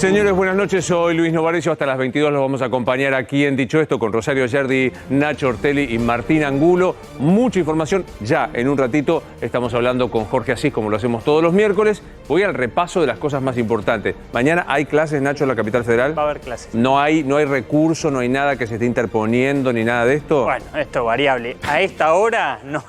Señores, buenas noches. Soy Luis Novarecio. Hasta las 22 los vamos a acompañar aquí en Dicho Esto con Rosario Yerdi, Nacho Ortelli y Martín Angulo. Mucha información. Ya en un ratito estamos hablando con Jorge Asís, como lo hacemos todos los miércoles. Voy al repaso de las cosas más importantes. Mañana hay clases, Nacho, en la capital federal. Va a haber clases. No hay recurso, no hay nada que se esté interponiendo ni nada de esto. Bueno, esto es variable. A esta hora no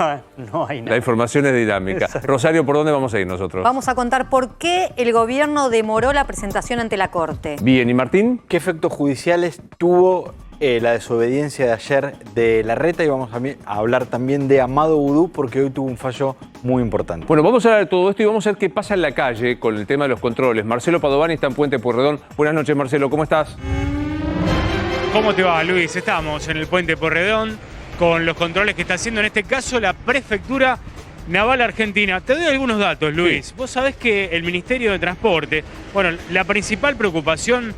hay nada. La información es dinámica. Exacto. Rosario, ¿por dónde vamos a ir nosotros? Vamos a contar por qué el gobierno demoró la presentación ante la Corte. Bien, ¿y Martín? ¿Qué efectos judiciales tuvo la desobediencia de ayer de Larreta? Y vamos a hablar también de Amado Vudú, porque hoy tuvo un fallo muy importante. Bueno, vamos a hablar de todo esto y vamos a ver qué pasa en la calle con el tema de los controles. Marcelo Padovani está en Puente Pueyrredón. Buenas noches, Marcelo, ¿cómo estás? ¿Cómo te va, Luis? Estamos en el Puente Pueyrredón con los controles que está haciendo, en este caso, la Prefectura Naval Argentina. Te doy algunos datos, Luis. Sí. Vos sabés que el Ministerio de Transporte, bueno, la principal preocupación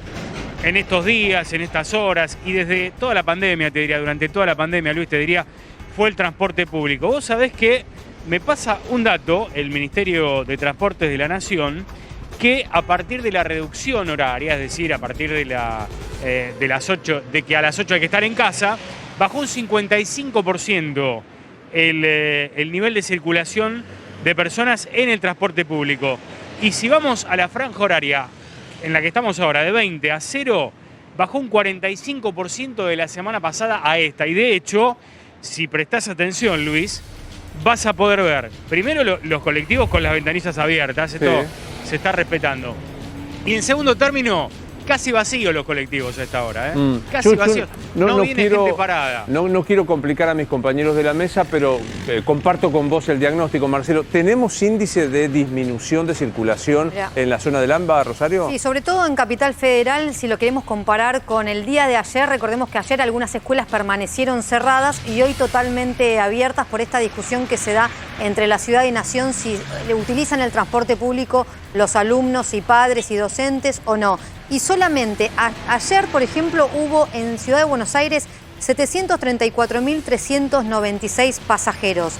en estos días, en estas horas y desde toda la pandemia, te diría, durante toda la pandemia, Luis, te diría, fue el transporte público. Vos sabés que me pasa un dato, el Ministerio de Transportes de la Nación, que a partir de la reducción horaria, es decir, a partir de las 8, de que a las 8 hay que estar en casa, bajó un 55% el nivel de circulación de personas en el transporte público. Y si vamos a la franja horaria en la que estamos ahora, de 20 a 0, bajó un 45% de la semana pasada a esta. Y de hecho, si prestás atención, Luis, vas a poder ver primero los colectivos con las ventanillas abiertas, esto se está respetando. Y en segundo término, casi vacíos los colectivos a esta hora, ¿eh? Casi vacíos. No viene gente parada. No quiero complicar a mis compañeros de la mesa, pero comparto con vos el diagnóstico, Marcelo. ¿Tenemos índice de disminución de circulación en la zona del AMBA, Rosario? Sí, sobre todo en Capital Federal, si lo queremos comparar con el día de ayer. Recordemos que ayer algunas escuelas permanecieron cerradas y hoy totalmente abiertas por esta discusión que se da entre la ciudad y nación si utilizan el transporte público los alumnos y padres y docentes o no. Y solamente ayer, por ejemplo, hubo en Ciudad de Buenos Aires 734.396 pasajeros.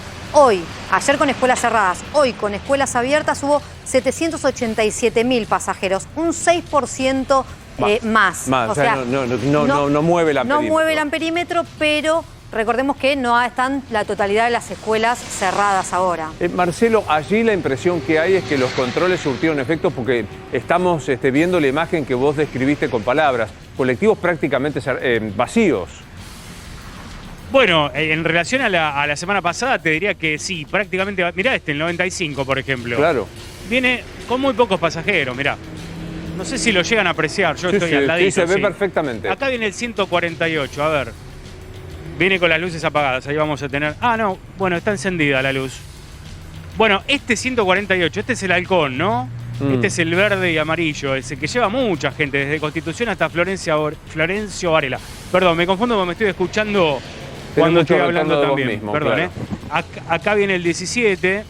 Ayer con escuelas cerradas, hoy con escuelas abiertas hubo 787.000 pasajeros, un 6% más. O sea, no mueve el amperímetro. No mueve el amperímetro, pero recordemos que no están la totalidad de las escuelas cerradas ahora. Marcelo, allí la impresión que hay es que los controles surtieron efecto porque estamos viendo la imagen que vos describiste con palabras. Colectivos prácticamente vacíos. Bueno, en relación a la semana pasada te diría que sí, prácticamente. Mirá el 95, por ejemplo. Claro. Viene con muy pocos pasajeros, mirá. No sé si lo llegan a apreciar, yo estoy al ladito. Sí, se ve perfectamente. Acá viene el 148, a ver. Viene con las luces apagadas, ahí vamos a tener... Ah, no, bueno, está encendida la luz. Bueno, este 148, este es el halcón, ¿no? Este es el verde y amarillo, ese que lleva mucha gente, desde Constitución hasta Florencio Varela. Perdón, me confundo porque me estoy escuchando cuando estoy hablando también. Mismo, perdón, claro. Acá viene el 17,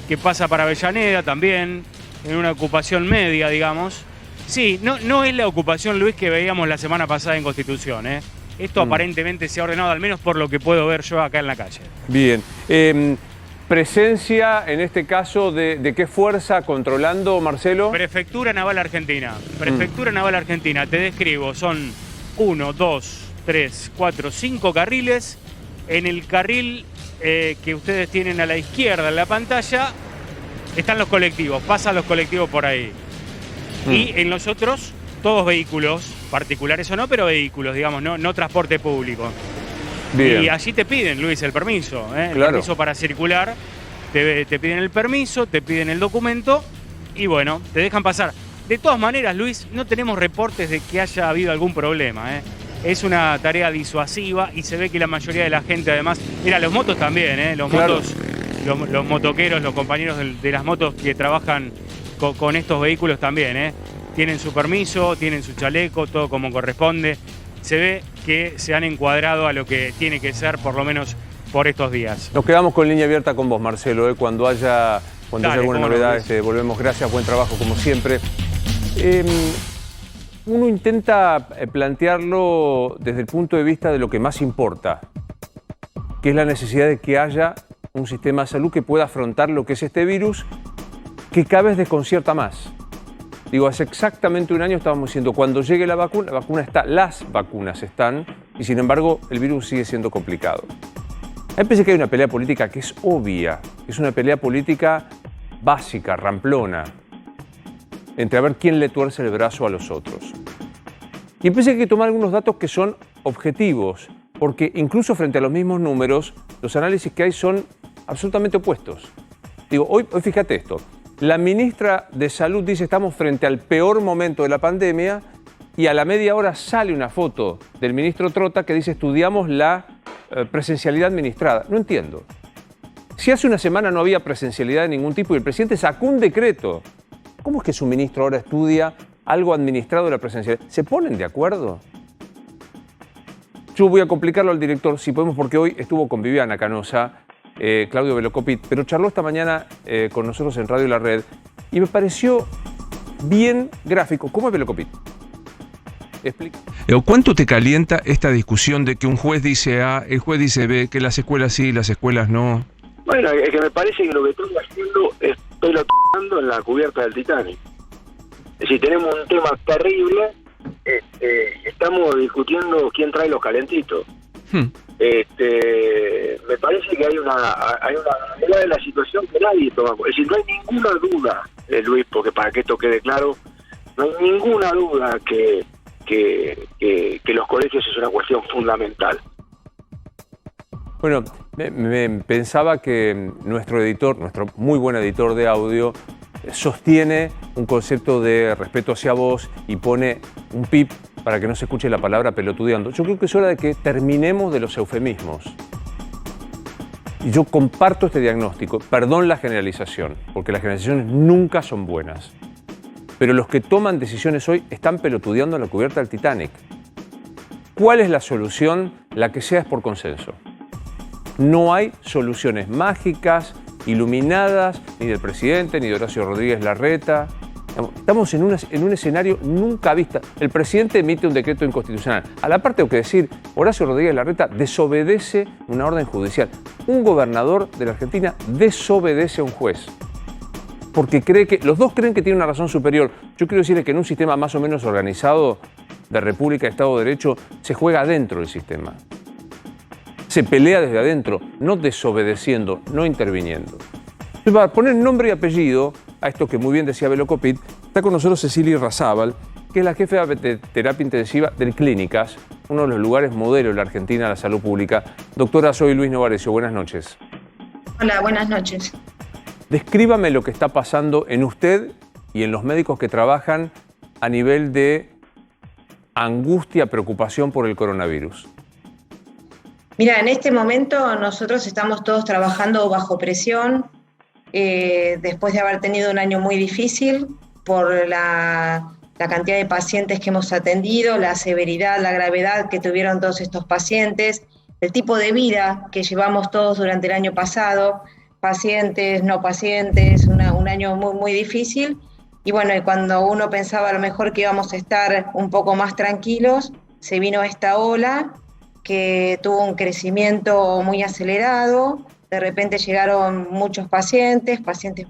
que pasa para Avellaneda también, en una ocupación media, digamos. Sí, no es la ocupación, Luis, que veíamos la semana pasada en Constitución, ¿eh? Esto aparentemente se ha ordenado, al menos por lo que puedo ver yo acá en la calle. Bien. Presencia, en este caso, ¿de qué fuerza controlando, Marcelo? Prefectura Naval Argentina. Prefectura Naval Argentina, te describo, son 1, 2, 3, 4, 5 carriles. En el carril que ustedes tienen a la izquierda en la pantalla están los colectivos, pasan los colectivos por ahí. Y en los otros, todos vehículos, particulares o no, pero vehículos, digamos, no transporte público. Bien. Y allí te piden, Luis, el permiso, ¿eh? Claro. El permiso para circular, te piden el permiso, te piden el documento y bueno, te dejan pasar. De todas maneras, Luis, no tenemos reportes de que haya habido algún problema, ¿eh? Es una tarea disuasiva y se ve que la mayoría de la gente, además, mira, los motos también, ¿eh? Los motoqueros, los compañeros de las motos que trabajan con estos vehículos también, ¿eh? Tienen su permiso, tienen su chaleco, todo como corresponde. Se ve que se han encuadrado a lo que tiene que ser, por lo menos por estos días. Nos quedamos con línea abierta con vos, Marcelo, cuando haya alguna novedad, volvemos. Gracias, buen trabajo como siempre. Uno intenta plantearlo desde el punto de vista de lo que más importa, que es la necesidad de que haya un sistema de salud que pueda afrontar lo que es este virus, que cada vez desconcierta más. Digo, hace exactamente un año estábamos diciendo, cuando llegue la vacuna está, las vacunas están, y sin embargo el virus sigue siendo complicado. A mí me parece que hay una pelea política que es obvia, es una pelea política básica, ramplona, entre a ver quién le tuerce el brazo a los otros. Y me parece que hay que tomar algunos datos que son objetivos, porque incluso frente a los mismos números, los análisis que hay son absolutamente opuestos. Digo, hoy fíjate esto, la ministra de Salud dice estamos frente al peor momento de la pandemia y a la media hora sale una foto del ministro Trota que dice estudiamos la presencialidad administrada. No entiendo. Si hace una semana no había presencialidad de ningún tipo y el presidente sacó un decreto, ¿cómo es que su ministro ahora estudia algo administrado de la presencialidad? ¿Se ponen de acuerdo? Yo voy a complicarlo al director, si podemos, porque hoy estuvo con Viviana Canosa, Claudio Velocopit, pero charló esta mañana con nosotros en Radio La Red y me pareció bien gráfico. ¿Cómo es Velocopit? Explica. ¿Cuánto te calienta esta discusión de que un juez dice A, el juez dice B, que las escuelas sí, las escuelas no? Bueno, es que me parece que lo que estoy haciendo es pelotando en la cubierta del Titanic. Es decir, tenemos un tema terrible, estamos discutiendo quién trae los calentitos. Me parece que hay una realidad de la situación que nadie toma. Es decir, no hay ninguna duda, Luis, porque para que esto quede claro, no hay ninguna duda que los colegios es una cuestión fundamental. Bueno, me pensaba que nuestro editor, nuestro muy buen editor de audio, sostiene un concepto de respeto hacia vos y pone un pip para que no se escuche la palabra pelotudeando. Yo creo que es hora de que terminemos de los eufemismos. Y yo comparto este diagnóstico, perdón la generalización, porque las generalizaciones nunca son buenas. Pero los que toman decisiones hoy están pelotudeando en la cubierta del Titanic. ¿Cuál es la solución? La que sea es por consenso. No hay soluciones mágicas, iluminadas, ni del presidente, ni de Horacio Rodríguez Larreta. Estamos en un escenario nunca visto. El presidente emite un decreto inconstitucional. A la parte tengo que decir, Horacio Rodríguez Larreta desobedece una orden judicial. Un gobernador de la Argentina desobedece a un juez. Porque los dos creen que tiene una razón superior. Yo quiero decirles que en un sistema más o menos organizado de república, de Estado de Derecho, se juega adentro del sistema. Se pelea desde adentro, no desobedeciendo, no interviniendo. Para poner nombre y apellido a esto que muy bien decía Velocopit, está con nosotros Cecilia Irrazábal, que es la jefa de terapia intensiva del Clínicas, uno de los lugares modelo de la Argentina de la salud pública. Doctora, soy Luis Novarecio, buenas noches. Hola, buenas noches. Descríbame lo que está pasando en usted y en los médicos que trabajan a nivel de angustia, preocupación por el coronavirus. Mira, en este momento nosotros estamos todos trabajando bajo presión, después de haber tenido un año muy difícil por la cantidad de pacientes que hemos atendido, la severidad, la gravedad que tuvieron todos estos pacientes, el tipo de vida que llevamos todos durante el año pasado, pacientes, no pacientes, un año muy, muy difícil. Y bueno, y cuando uno pensaba a lo mejor que íbamos a estar un poco más tranquilos, se vino esta ola que tuvo un crecimiento muy acelerado. De repente llegaron muchos pacientes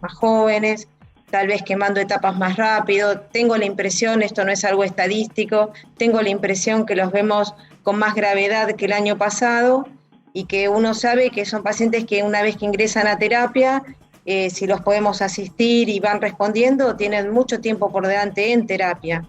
más jóvenes, tal vez quemando etapas más rápido. Tengo la impresión, esto no es algo estadístico, tengo la impresión que los vemos con más gravedad que el año pasado y que uno sabe que son pacientes que una vez que ingresan a terapia, si los podemos asistir y van respondiendo, tienen mucho tiempo por delante en terapia.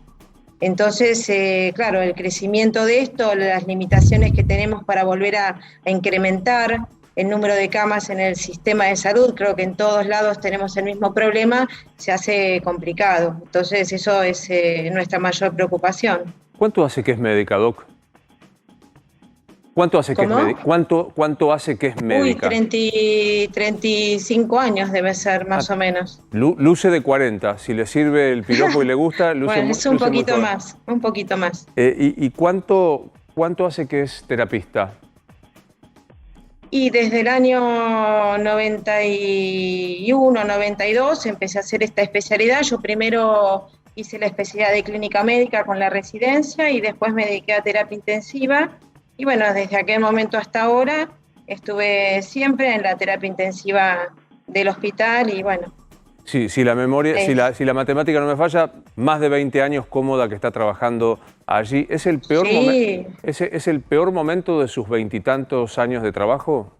Entonces, claro, el crecimiento de esto, las limitaciones que tenemos para volver a incrementar el número de camas en el sistema de salud, creo que en todos lados tenemos el mismo problema, se hace complicado. Entonces, eso es nuestra mayor preocupación. ¿Cuánto hace que es médica, Doc? ¿Cuánto hace que es médica? ¿Cuánto hace que es médica? 35 años debe ser, más o menos. Luce de 40. Si le sirve el piropo y le gusta, luce bueno, es un luce poquito más, un poquito más. ¿Y cuánto hace que es terapista? Y desde el año 91, 92 empecé a hacer esta especialidad. Yo primero hice la especialidad de clínica médica con la residencia y después me dediqué a terapia intensiva. Y bueno, desde aquel momento hasta ahora estuve siempre en la terapia intensiva del hospital y bueno. si la memoria, si la matemática no me falla, más de 20 años cómoda que está trabajando allí. ¿Es el peor, es el peor momento de sus 20 y tantos años de trabajo?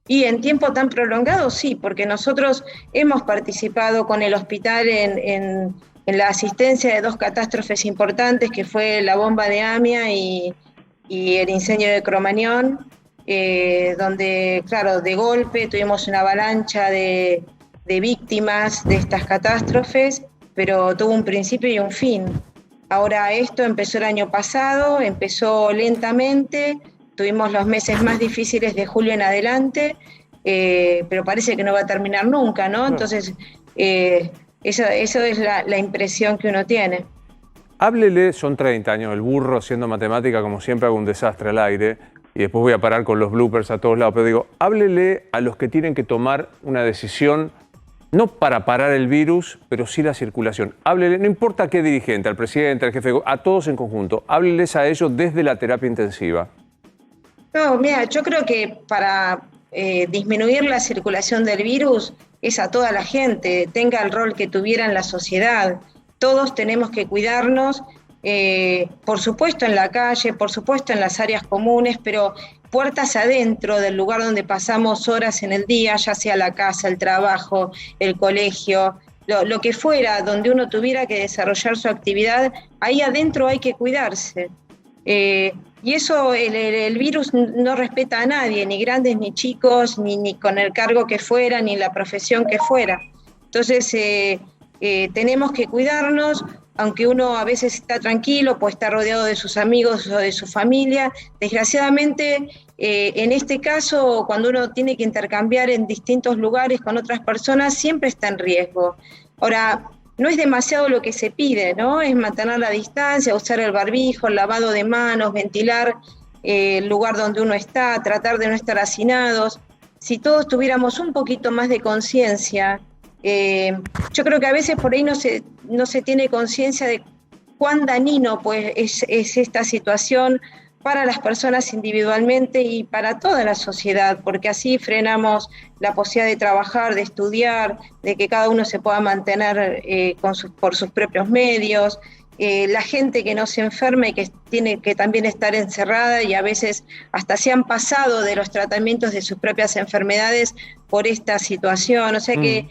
Y en tiempo tan prolongado, sí, porque nosotros hemos participado con el hospital en la asistencia de 2 catástrofes importantes, que fue la bomba de Amia y el incendio de Cromañón, donde, claro, de golpe tuvimos una avalancha de víctimas de estas catástrofes, pero tuvo un principio y un fin. Ahora esto empezó el año pasado, empezó lentamente, tuvimos los meses más difíciles de julio en adelante, pero parece que no va a terminar nunca, ¿no? Entonces, eso es la impresión que uno tiene. Háblele, son 30 años, el burro haciendo matemática, como siempre hago un desastre al aire, y después voy a parar con los bloopers a todos lados, pero digo, háblele a los que tienen que tomar una decisión, no para parar el virus, pero sí la circulación. Háblele, no importa qué dirigente, al presidente, al jefe, a todos en conjunto, hábleles a ellos desde la terapia intensiva. No, mira, yo creo que para disminuir la circulación del virus es a toda la gente, tenga el rol que tuviera en la sociedad. Todos tenemos que cuidarnos, por supuesto en la calle, por supuesto en las áreas comunes, pero puertas adentro del lugar donde pasamos horas en el día, ya sea la casa, el trabajo, el colegio, lo que fuera, donde uno tuviera que desarrollar su actividad, ahí adentro hay que cuidarse. Y eso, el virus no respeta a nadie, ni grandes ni chicos, ni con el cargo que fuera, ni la profesión que fuera. Entonces, tenemos que cuidarnos, aunque uno a veces está tranquilo, pues está rodeado de sus amigos o de su familia. Desgraciadamente, en este caso, cuando uno tiene que intercambiar en distintos lugares con otras personas, siempre está en riesgo. Ahora, no es demasiado lo que se pide, ¿no? Es mantener la distancia, usar el barbijo, el lavado de manos, ventilar el lugar donde uno está, tratar de no estar hacinados. Si todos tuviéramos un poquito más de conciencia, yo creo que a veces por ahí no se tiene conciencia de cuán dañino pues, es esta situación para las personas individualmente y para toda la sociedad, porque así frenamos la posibilidad de trabajar, de estudiar, de que cada uno se pueda mantener por sus propios medios, la gente que no se enferme, que tiene que también estar encerrada y a veces hasta se han pasado de los tratamientos de sus propias enfermedades por esta situación, o sea que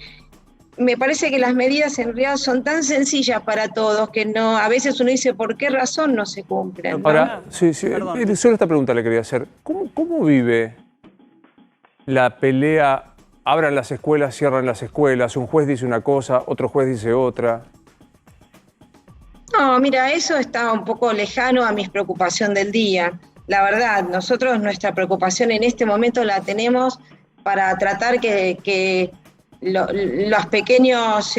me parece que las medidas en realidad son tan sencillas para todos que no, a veces uno dice por qué razón no se cumplen, ¿no? Ahora, sí, solo esta pregunta le quería hacer. ¿Cómo vive la pelea? Abran las escuelas, cierran las escuelas, un juez dice una cosa, otro juez dice otra. No, mira, eso está un poco lejano a mi preocupación del día. La verdad, nosotros nuestra preocupación en este momento la tenemos para tratar que los pequeños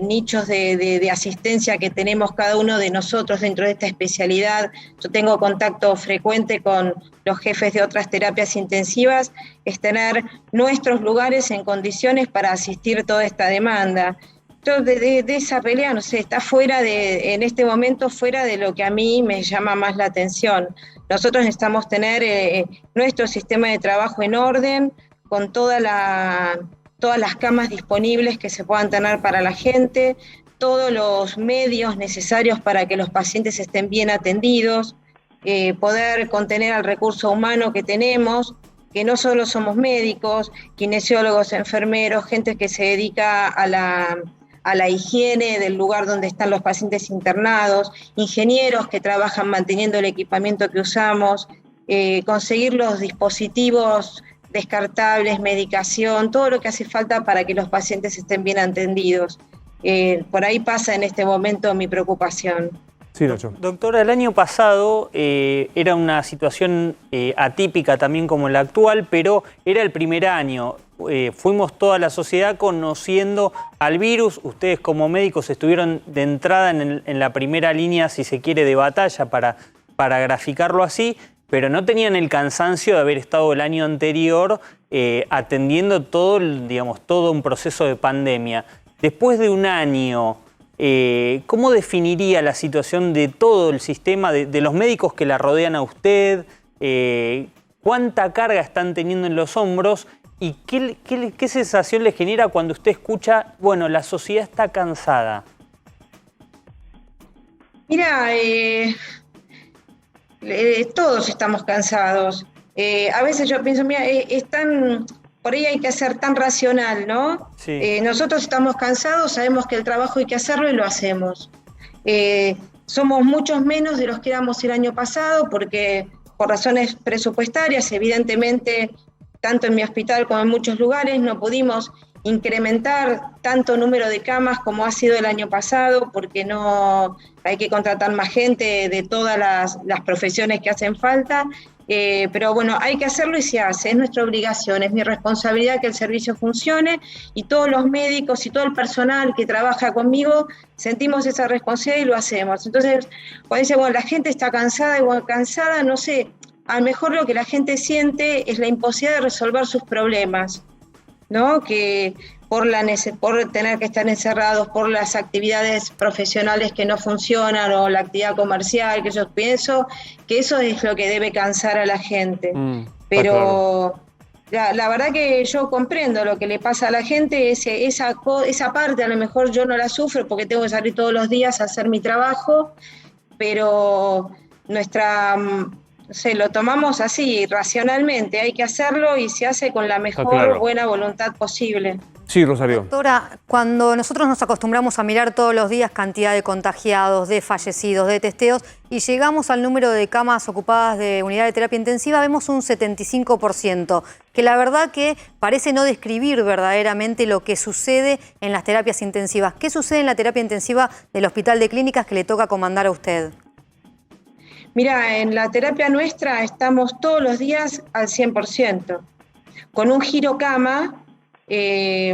nichos de asistencia que tenemos cada uno de nosotros dentro de esta especialidad. Yo tengo contacto frecuente con los jefes de otras terapias intensivas, es tener nuestros lugares en condiciones para asistir toda esta demanda. Entonces, de esa pelea, no sé, está en este momento fuera de lo que a mí me llama más la atención. Nosotros necesitamos tener nuestro sistema de trabajo en orden, con todas las camas disponibles que se puedan tener para la gente, todos los medios necesarios para que los pacientes estén bien atendidos, poder contener al recurso humano que tenemos, que no solo somos médicos, kinesiólogos, enfermeros, gente que se dedica a la higiene del lugar donde están los pacientes internados, ingenieros que trabajan manteniendo el equipamiento que usamos, conseguir los dispositivos descartables, medicación, todo lo que hace falta para que los pacientes estén bien atendidos. Por ahí pasa en este momento mi preocupación. Sí, Nacho. Doctora, el año pasado era una situación atípica también como la actual, pero era el primer año. Fuimos toda la sociedad conociendo al virus. Ustedes como médicos estuvieron de entrada en la primera línea, si se quiere, de batalla para graficarlo así, pero no tenían el cansancio de haber estado el año anterior atendiendo todo un proceso de pandemia. Después de un año, ¿cómo definiría la situación de todo el sistema, de los médicos que la rodean a usted? ¿Cuánta carga están teniendo en los hombros? ¿Y qué sensación le genera cuando usted escucha, bueno, la sociedad está cansada? Mira, todos estamos cansados. A veces yo pienso, mira, por ahí hay que ser tan racional, ¿no? Sí. Nosotros estamos cansados, sabemos que el trabajo hay que hacerlo y lo hacemos. Somos muchos menos de los que éramos el año pasado porque por razones presupuestarias, evidentemente, tanto en mi hospital como en muchos lugares, no pudimos incrementar tanto número de camas como ha sido el año pasado, porque no hay que contratar más gente de todas las profesiones que hacen falta, pero bueno, hay que hacerlo y se hace, es nuestra obligación, es mi responsabilidad que el servicio funcione y todos los médicos y todo el personal que trabaja conmigo sentimos esa responsabilidad y lo hacemos. Entonces, cuando dice, bueno, la gente está cansada, no sé, a lo mejor lo que la gente siente es la imposibilidad de resolver sus problemas, ¿no? Que por tener que estar encerrados, por las actividades profesionales que no funcionan o la actividad comercial, que yo pienso que eso es lo que debe cansar a la gente. Pero la verdad que yo comprendo lo que le pasa a la gente, esa parte a lo mejor yo no la sufro porque tengo que salir todos los días a hacer mi trabajo, pero lo tomamos así, racionalmente, hay que hacerlo y se hace con la mejor buena voluntad posible. Sí, Rosario. Doctora, cuando nosotros nos acostumbramos a mirar todos los días cantidad de contagiados, de fallecidos, de testeos, y llegamos al número de camas ocupadas de unidad de terapia intensiva, vemos un 75%, que la verdad que parece no describir verdaderamente lo que sucede en las terapias intensivas. ¿Qué sucede en la terapia intensiva del Hospital de Clínicas que le toca comandar a usted? Mira, en la terapia nuestra estamos todos los días al 100%, con un girocama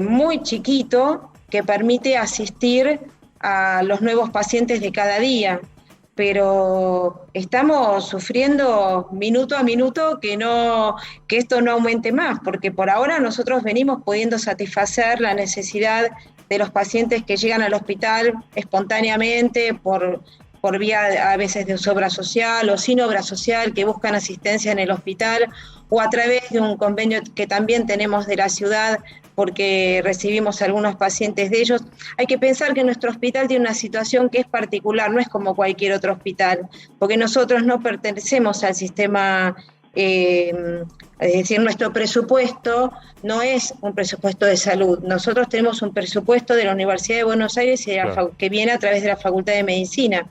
muy chiquito que permite asistir a los nuevos pacientes de cada día, pero estamos sufriendo minuto a minuto que esto no aumente más, porque por ahora nosotros venimos pudiendo satisfacer la necesidad de los pacientes que llegan al hospital espontáneamente por vía a veces de obra social o sin obra social, que buscan asistencia en el hospital, o a través de un convenio que también tenemos de la ciudad, porque recibimos algunos pacientes de ellos. Hay que pensar que nuestro hospital tiene una situación que es particular, no es como cualquier otro hospital, porque nosotros no pertenecemos al sistema, es decir, nuestro presupuesto no es un presupuesto de salud. Nosotros tenemos un presupuesto de la Universidad de Buenos Aires que viene a través de la Facultad de Medicina.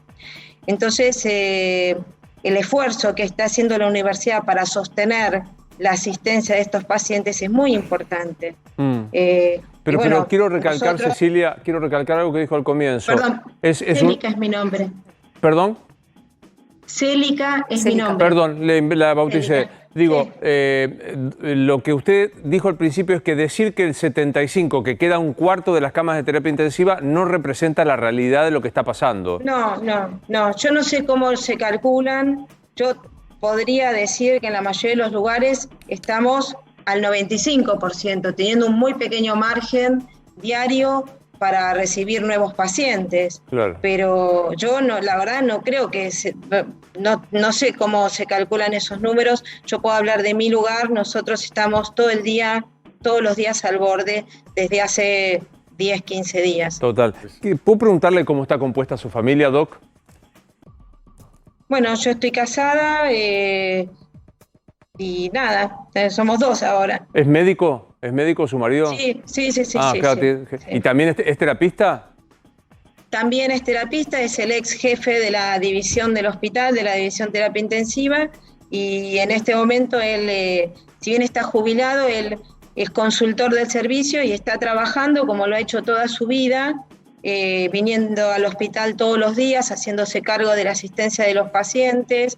Entonces, el esfuerzo que está haciendo la universidad para sostener la asistencia de estos pacientes es muy importante. Pero quiero recalcar, Cecilia, quiero recalcar algo que dijo al comienzo. Perdón, Célica es mi nombre. ¿Perdón? Célica es mi nombre. Perdón, la bauticé. Célica. Digo, lo que usted dijo al principio es que decir que el 75, que queda un cuarto de las camas de terapia intensiva, no representa la realidad de lo que está pasando. No, yo no sé cómo se calculan. Yo podría decir que en la mayoría de los lugares estamos al 95%, teniendo un muy pequeño margen diario para recibir nuevos pacientes. Claro. Pero yo la verdad no creo que no sé cómo se calculan esos números. Yo puedo hablar de mi lugar. Nosotros estamos todos los días al borde desde hace 10, 15 días. Total. ¿Puedo preguntarle cómo está compuesta su familia, Doc? Bueno, yo estoy casada y nada, somos dos ahora. ¿Es médico? ¿Es médico su marido? Sí. Claro, sí. ¿Y también es terapista? También es terapista, es el ex jefe de la división del hospital, de la división terapia intensiva, y en este momento él, si bien está jubilado, él es consultor del servicio y está trabajando como lo ha hecho toda su vida, viniendo al hospital todos los días, haciéndose cargo de la asistencia de los pacientes,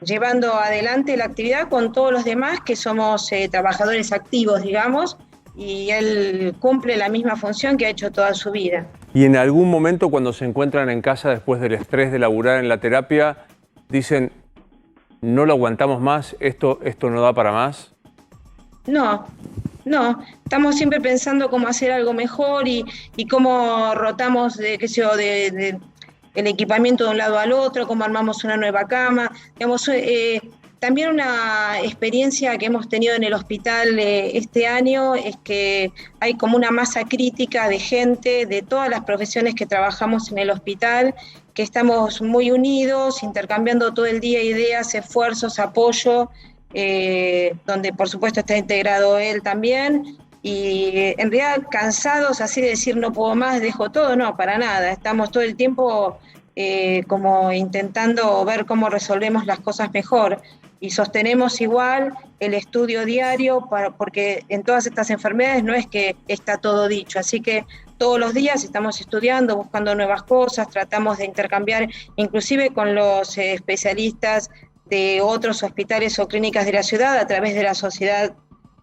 llevando adelante la actividad con todos los demás que somos trabajadores activos, digamos, y él cumple la misma función que ha hecho toda su vida. ¿Y en algún momento cuando se encuentran en casa después del estrés de laburar en la terapia, dicen, no lo aguantamos más, esto no da para más? No, estamos siempre pensando cómo hacer algo mejor y cómo rotamos el equipamiento de un lado al otro, cómo armamos una nueva cama. Digamos, También una experiencia que hemos tenido en el hospital este año es que hay como una masa crítica de gente de todas las profesiones que trabajamos en el hospital, que estamos muy unidos, intercambiando todo el día ideas, esfuerzos, apoyo, donde por supuesto está integrado él también, y en realidad cansados así de decir no puedo más, dejo todo, no, para nada, estamos todo el tiempo como intentando ver cómo resolvemos las cosas mejor, y sostenemos igual el estudio diario, porque en todas estas enfermedades no es que está todo dicho, así que todos los días estamos estudiando, buscando nuevas cosas, tratamos de intercambiar inclusive con los especialistas de otros hospitales o clínicas de la ciudad a través de la Sociedad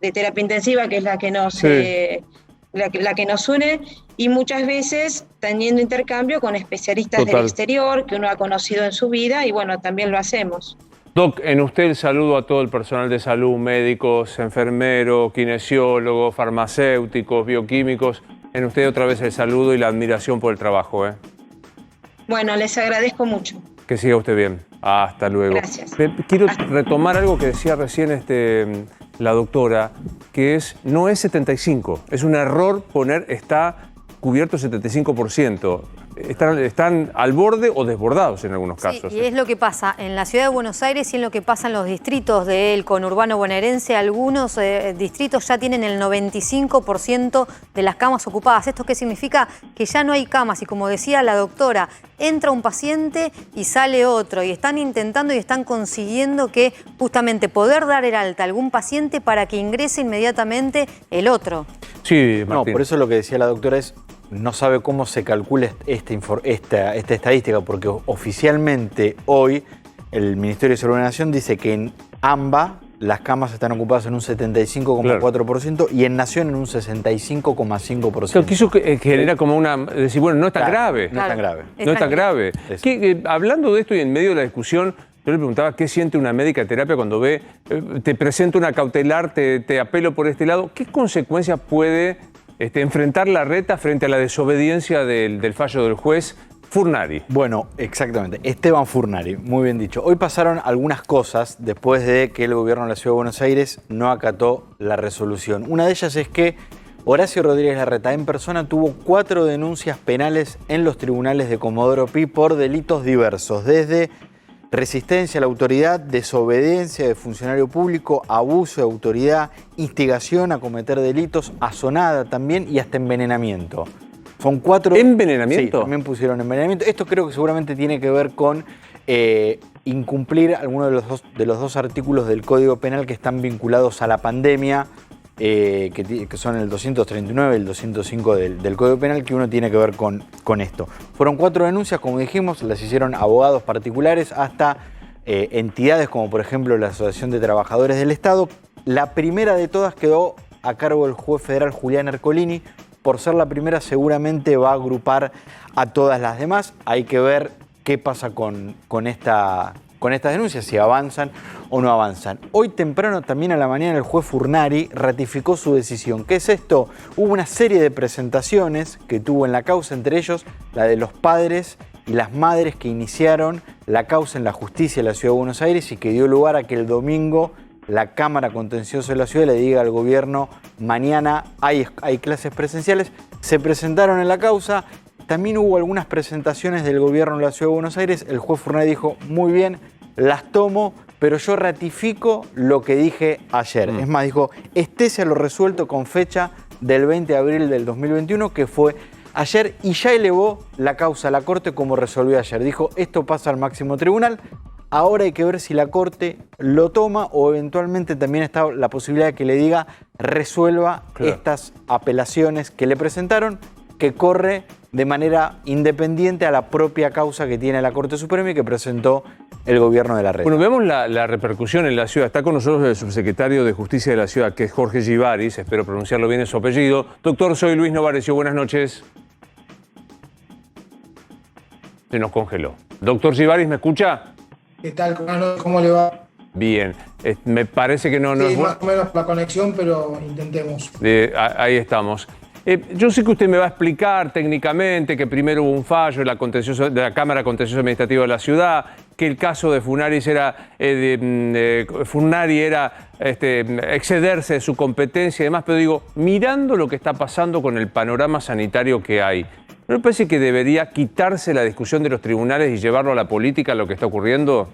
de Terapia Intensiva, que es la que nos, la que nos une, y muchas veces teniendo intercambio con especialistas del exterior que uno ha conocido en su vida, y bueno, también lo hacemos. Doc, en usted el saludo a todo el personal de salud, médicos, enfermeros, kinesiólogos, farmacéuticos, bioquímicos. En usted otra vez el saludo y la admiración por el trabajo. Bueno, les agradezco mucho. Que siga usted bien. Hasta luego. Gracias. Quiero retomar algo que decía recién la doctora, que no es 75. Es un error poner está cubierto 75%. Están al borde o desbordados en algunos casos. Sí, y es lo que pasa en la ciudad de Buenos Aires y en lo que pasa en los distritos del conurbano bonaerense. Algunos distritos ya tienen el 95% de las camas ocupadas. ¿Esto qué significa? Que ya no hay camas y, como decía la doctora, entra un paciente y sale otro, y están intentando y están consiguiendo que justamente poder dar el alta a algún paciente para que ingrese inmediatamente el otro. Sí, Martín. No, por eso lo que decía la doctora es, no sabe cómo se calcula esta estadística, porque oficialmente hoy el Ministerio de Salud de la Nación dice que en AMBA las camas están ocupadas en un 75,4% y en Nación en un 65,5%. Claro, que eso genera como decir, bueno, no es tan grave. No es tan grave. No es tan grave. Hablando de esto y en medio de la discusión, yo le preguntaba qué siente una médica de terapia cuando ve, te presento una cautelar, te apelo por este lado. ¿Qué consecuencias puede enfrentar la reta frente a la desobediencia del fallo del juez Furnari? Bueno, exactamente. Esteban Furnari, muy bien dicho. Hoy pasaron algunas cosas después de que el gobierno de la Ciudad de Buenos Aires no acató la resolución. Una de ellas es que Horacio Rodríguez Larreta en persona tuvo 4 denuncias penales en los tribunales de Comodoro Pi por delitos diversos, desde resistencia a la autoridad, desobediencia de funcionario público, abuso de autoridad, instigación a cometer delitos, asonada también y hasta envenenamiento. Son 4... ¿Envenenamiento? Sí, también pusieron envenenamiento. Esto creo que seguramente tiene que ver con incumplir alguno de los dos artículos del Código Penal que están vinculados a la pandemia, que son el 239 y el 205 del Código Penal, que uno tiene que ver con esto. Fueron 4 denuncias, como dijimos, las hicieron abogados particulares hasta entidades como por ejemplo la Asociación de Trabajadores del Estado. La primera de todas quedó a cargo del juez federal Julián Ercolini. Por ser la primera seguramente va a agrupar a todas las demás. Hay que ver qué pasa con estas denuncias, si avanzan o no avanzan. Hoy temprano, también a la mañana, el juez Furnari ratificó su decisión. ¿Qué es esto? Hubo una serie de presentaciones que tuvo en la causa, entre ellos la de los padres y las madres que iniciaron la causa en la justicia de la Ciudad de Buenos Aires y que dio lugar a que el domingo la Cámara Contenciosa de la Ciudad le diga al gobierno: mañana hay clases presenciales. Se presentaron en la causa. También hubo algunas presentaciones del gobierno de la Ciudad de Buenos Aires. El juez Furnari dijo: muy bien, las tomo, pero yo ratifico lo que dije ayer. Es más, dijo, estése a lo resuelto con fecha del 20 de abril del 2021, que fue ayer, y ya elevó la causa a la Corte como resolvió ayer. Dijo, esto pasa al máximo tribunal, ahora hay que ver si la Corte lo toma o eventualmente también está la posibilidad de que le diga resuelva estas apelaciones que le presentaron, que corre de manera independiente a la propia causa que tiene la Corte Suprema y que presentó el gobierno de la Reta. Bueno, vemos la repercusión en la ciudad. Está con nosotros el subsecretario de Justicia de la ciudad, que es Jorge Givaris, espero pronunciarlo bien en su apellido. Doctor, soy Luis Novarecio, buenas noches. Se nos congeló. Doctor Givaris, ¿me escucha? ¿Qué tal? ¿Cómo le va? Bien, me parece que no... Sí, más o menos la conexión, pero intentemos. Ahí estamos. Yo sé que usted me va a explicar técnicamente que primero hubo un fallo de la Cámara Contencioso Administrativa de la ciudad, que el caso de Funaris era, excederse de su competencia y demás, pero digo, mirando lo que está pasando con el panorama sanitario que hay, ¿no me parece que debería quitarse la discusión de los tribunales y llevarlo a la política lo que está ocurriendo?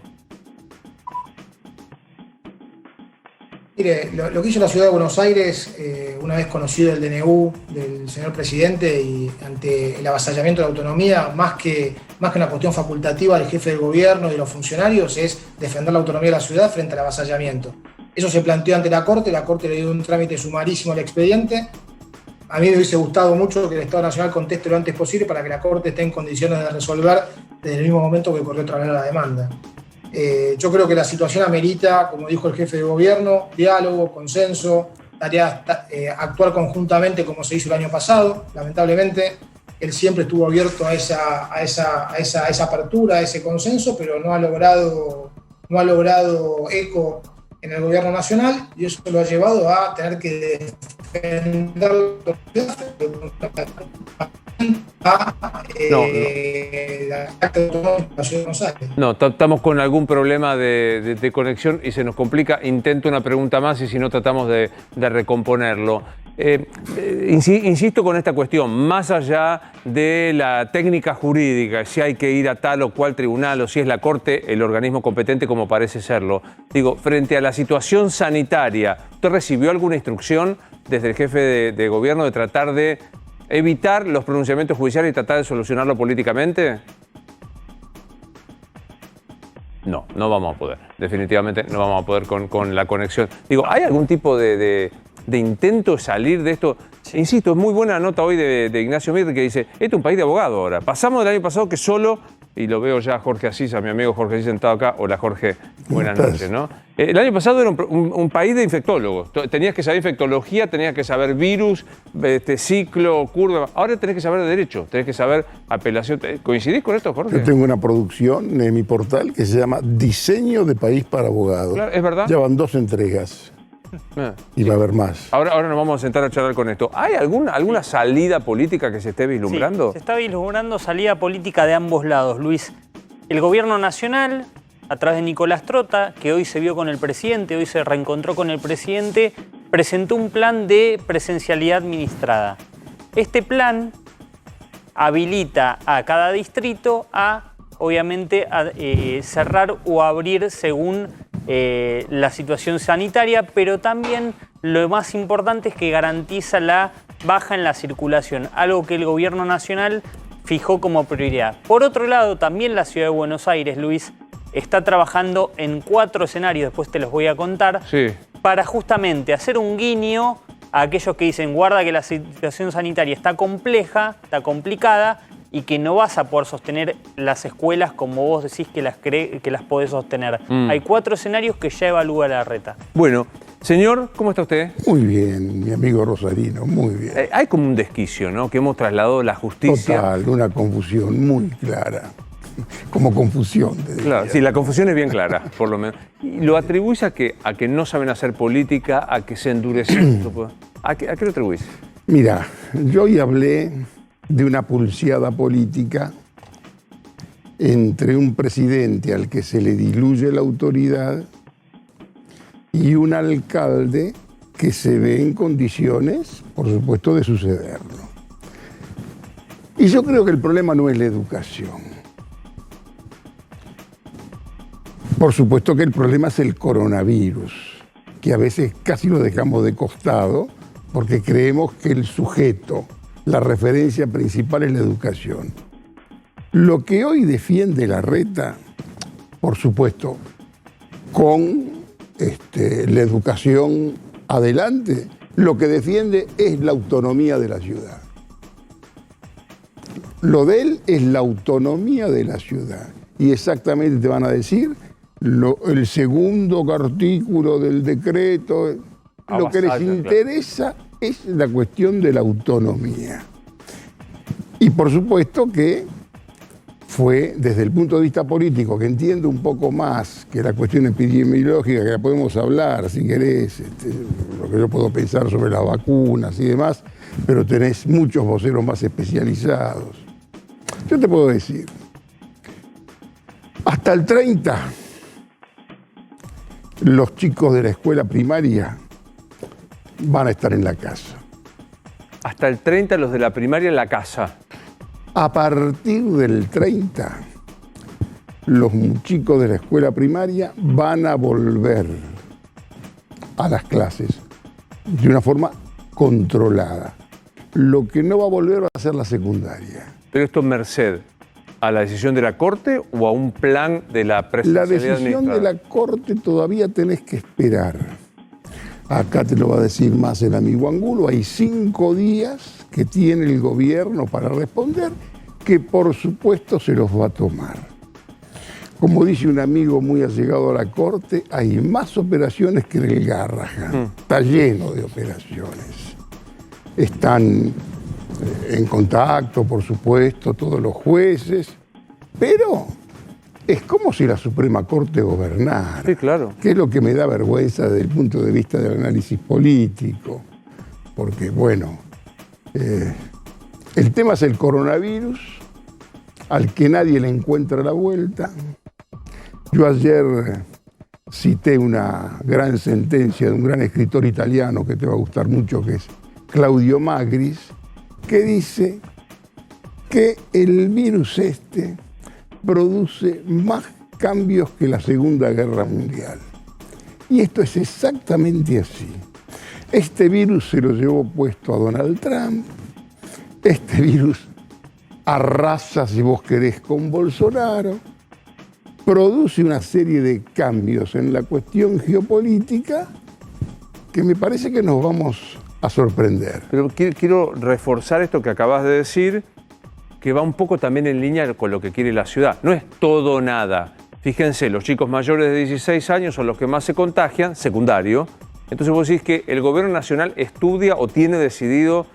Mire, lo que hizo la Ciudad de Buenos Aires, una vez conocido el DNU del señor presidente y ante el avasallamiento de la autonomía, más que una cuestión facultativa del jefe del gobierno y de los funcionarios, es defender la autonomía de la ciudad frente al avasallamiento. Eso se planteó ante la Corte le dio un trámite sumarísimo al expediente. A mí me hubiese gustado mucho que el Estado Nacional conteste lo antes posible para que la Corte esté en condiciones de resolver desde el mismo momento que corrió otra vez la demanda. Yo creo que la situación amerita, como dijo el jefe de gobierno, diálogo, consenso, actuar conjuntamente como se hizo el año pasado. Lamentablemente, él siempre estuvo abierto a esa apertura, a ese consenso, pero no ha logrado eco en el gobierno nacional y eso lo ha llevado a tener que defender No, estamos con algún problema de conexión y se nos complica. Intento una pregunta más y si no tratamos de recomponerlo. Insisto con esta cuestión, más allá de la técnica jurídica, si hay que ir a tal o cual tribunal o si es la Corte el organismo competente como parece serlo. Digo, frente a la situación sanitaria, ¿usted recibió alguna instrucción desde el jefe de gobierno de tratar de evitar los pronunciamientos judiciales y tratar de solucionarlo políticamente? No, no vamos a poder. Definitivamente no vamos a poder con la conexión. Digo, ¿hay algún tipo de intento de salir de esto? Sí. Insisto, es muy buena nota hoy de Ignacio Mirri que dice, este es un país de abogados ahora. Pasamos del año pasado que solo, y lo veo ya a Jorge Asís, a mi amigo Jorge Asís sentado acá. Hola Jorge, buenas noches, ¿no? El año pasado era un país de infectólogos. Tenías que saber infectología, tenías que saber virus, ciclo, curva. Ahora tenés que saber de derecho, tenés que saber apelación. ¿Coincidís con esto, Jorge? Yo tengo una producción en mi portal que se llama Diseño de País para Abogados. Claro, ¿es verdad? Ya van 2 entregas. Y va a haber más. Ahora nos vamos a sentar a charlar con esto. ¿Hay alguna salida política que se esté vislumbrando? Sí, se está vislumbrando salida política de ambos lados, Luis. El gobierno nacional, a través de Nicolás Trota, que hoy se vio con el presidente, hoy se reencontró con el presidente, presentó un plan de presencialidad administrada. Este plan habilita a cada distrito a, obviamente, cerrar o abrir según la situación sanitaria, pero también lo más importante es que garantiza la baja en la circulación, algo que el gobierno nacional fijó como prioridad. Por otro lado, también la ciudad de Buenos Aires, Luis, está trabajando en 4 escenarios, después te los voy a contar, sí, para justamente hacer un guiño a aquellos que dicen, guarda que la situación sanitaria está compleja, está complicada, y que no vas a poder sostener las escuelas como vos decís que las podés sostener. Hay 4 escenarios que ya evalúa Larreta. Bueno, señor, ¿cómo está usted? Muy bien, mi amigo Rosarino, muy bien. Hay como un desquicio, ¿no? Que hemos trasladado la justicia. Total, una confusión muy clara. Como confusión. Claro, sí, la confusión es bien clara, por lo menos. ¿Y lo atribuís a que no saben hacer política, a que se endurecen? ¿A qué lo atribuís? Mira, yo hoy hablé de una pulseada política entre un presidente al que se le diluye la autoridad y un alcalde que se ve en condiciones, por supuesto, de sucederlo. Y yo creo que el problema no es la educación. Por supuesto que el problema es el coronavirus, que a veces casi lo dejamos de costado porque creemos que el sujeto, la referencia principal es la educación. Lo que hoy defiende Larreta, por supuesto, con la educación adelante, lo que defiende es la autonomía de la ciudad. Lo de él es la autonomía de la ciudad. Y exactamente te van a decir el segundo artículo del decreto. Lo que les interesa es la cuestión de la autonomía. Y por supuesto que fue desde el punto de vista político, que entiendo un poco más que la cuestión epidemiológica, que la podemos hablar si querés, lo que yo puedo pensar sobre las vacunas y demás, pero tenés muchos voceros más especializados. Yo te puedo decir, hasta el 30, los chicos de la escuela primaria van a estar en la casa. Hasta el 30 los de la primaria en la casa. A partir del 30, los chicos de la escuela primaria van a volver a las clases de una forma controlada. Lo que no va a volver va a ser la secundaria. ¿Pero esto merced a la decisión de la Corte o a un plan de la La presencialidad decisión de administrada? la Corte todavía tenés que esperar. Acá te lo va a decir más el amigo Angulo. Hay 5 días que tiene el gobierno para responder, que por supuesto se los va a tomar. Como dice un amigo muy allegado a la Corte, hay más operaciones que en el Garrahan. Está lleno de operaciones. Están en contacto, por supuesto, todos los jueces, pero es como si la Suprema Corte gobernara. Sí, claro. Que es lo que me da vergüenza desde el punto de vista del análisis político. Porque, bueno, el tema es el coronavirus, al que nadie le encuentra la vuelta. Yo ayer cité una gran sentencia de un gran escritor italiano que te va a gustar mucho, que es Claudio Magris, que dice que el virus este produce más cambios que la Segunda Guerra Mundial. Y esto es exactamente así. Este virus se lo llevó puesto a Donald Trump. Este virus arrasa, si vos querés, con Bolsonaro. Produce una serie de cambios en la cuestión geopolítica que me parece que nos vamos a sorprender. Pero quiero reforzar esto que acabas de decir, que va un poco también en línea con lo que quiere la ciudad. No es todo o nada. Fíjense, los chicos mayores de 16 años son los que más se contagian, secundario. Entonces vos decís que el gobierno nacional estudia o tiene decidido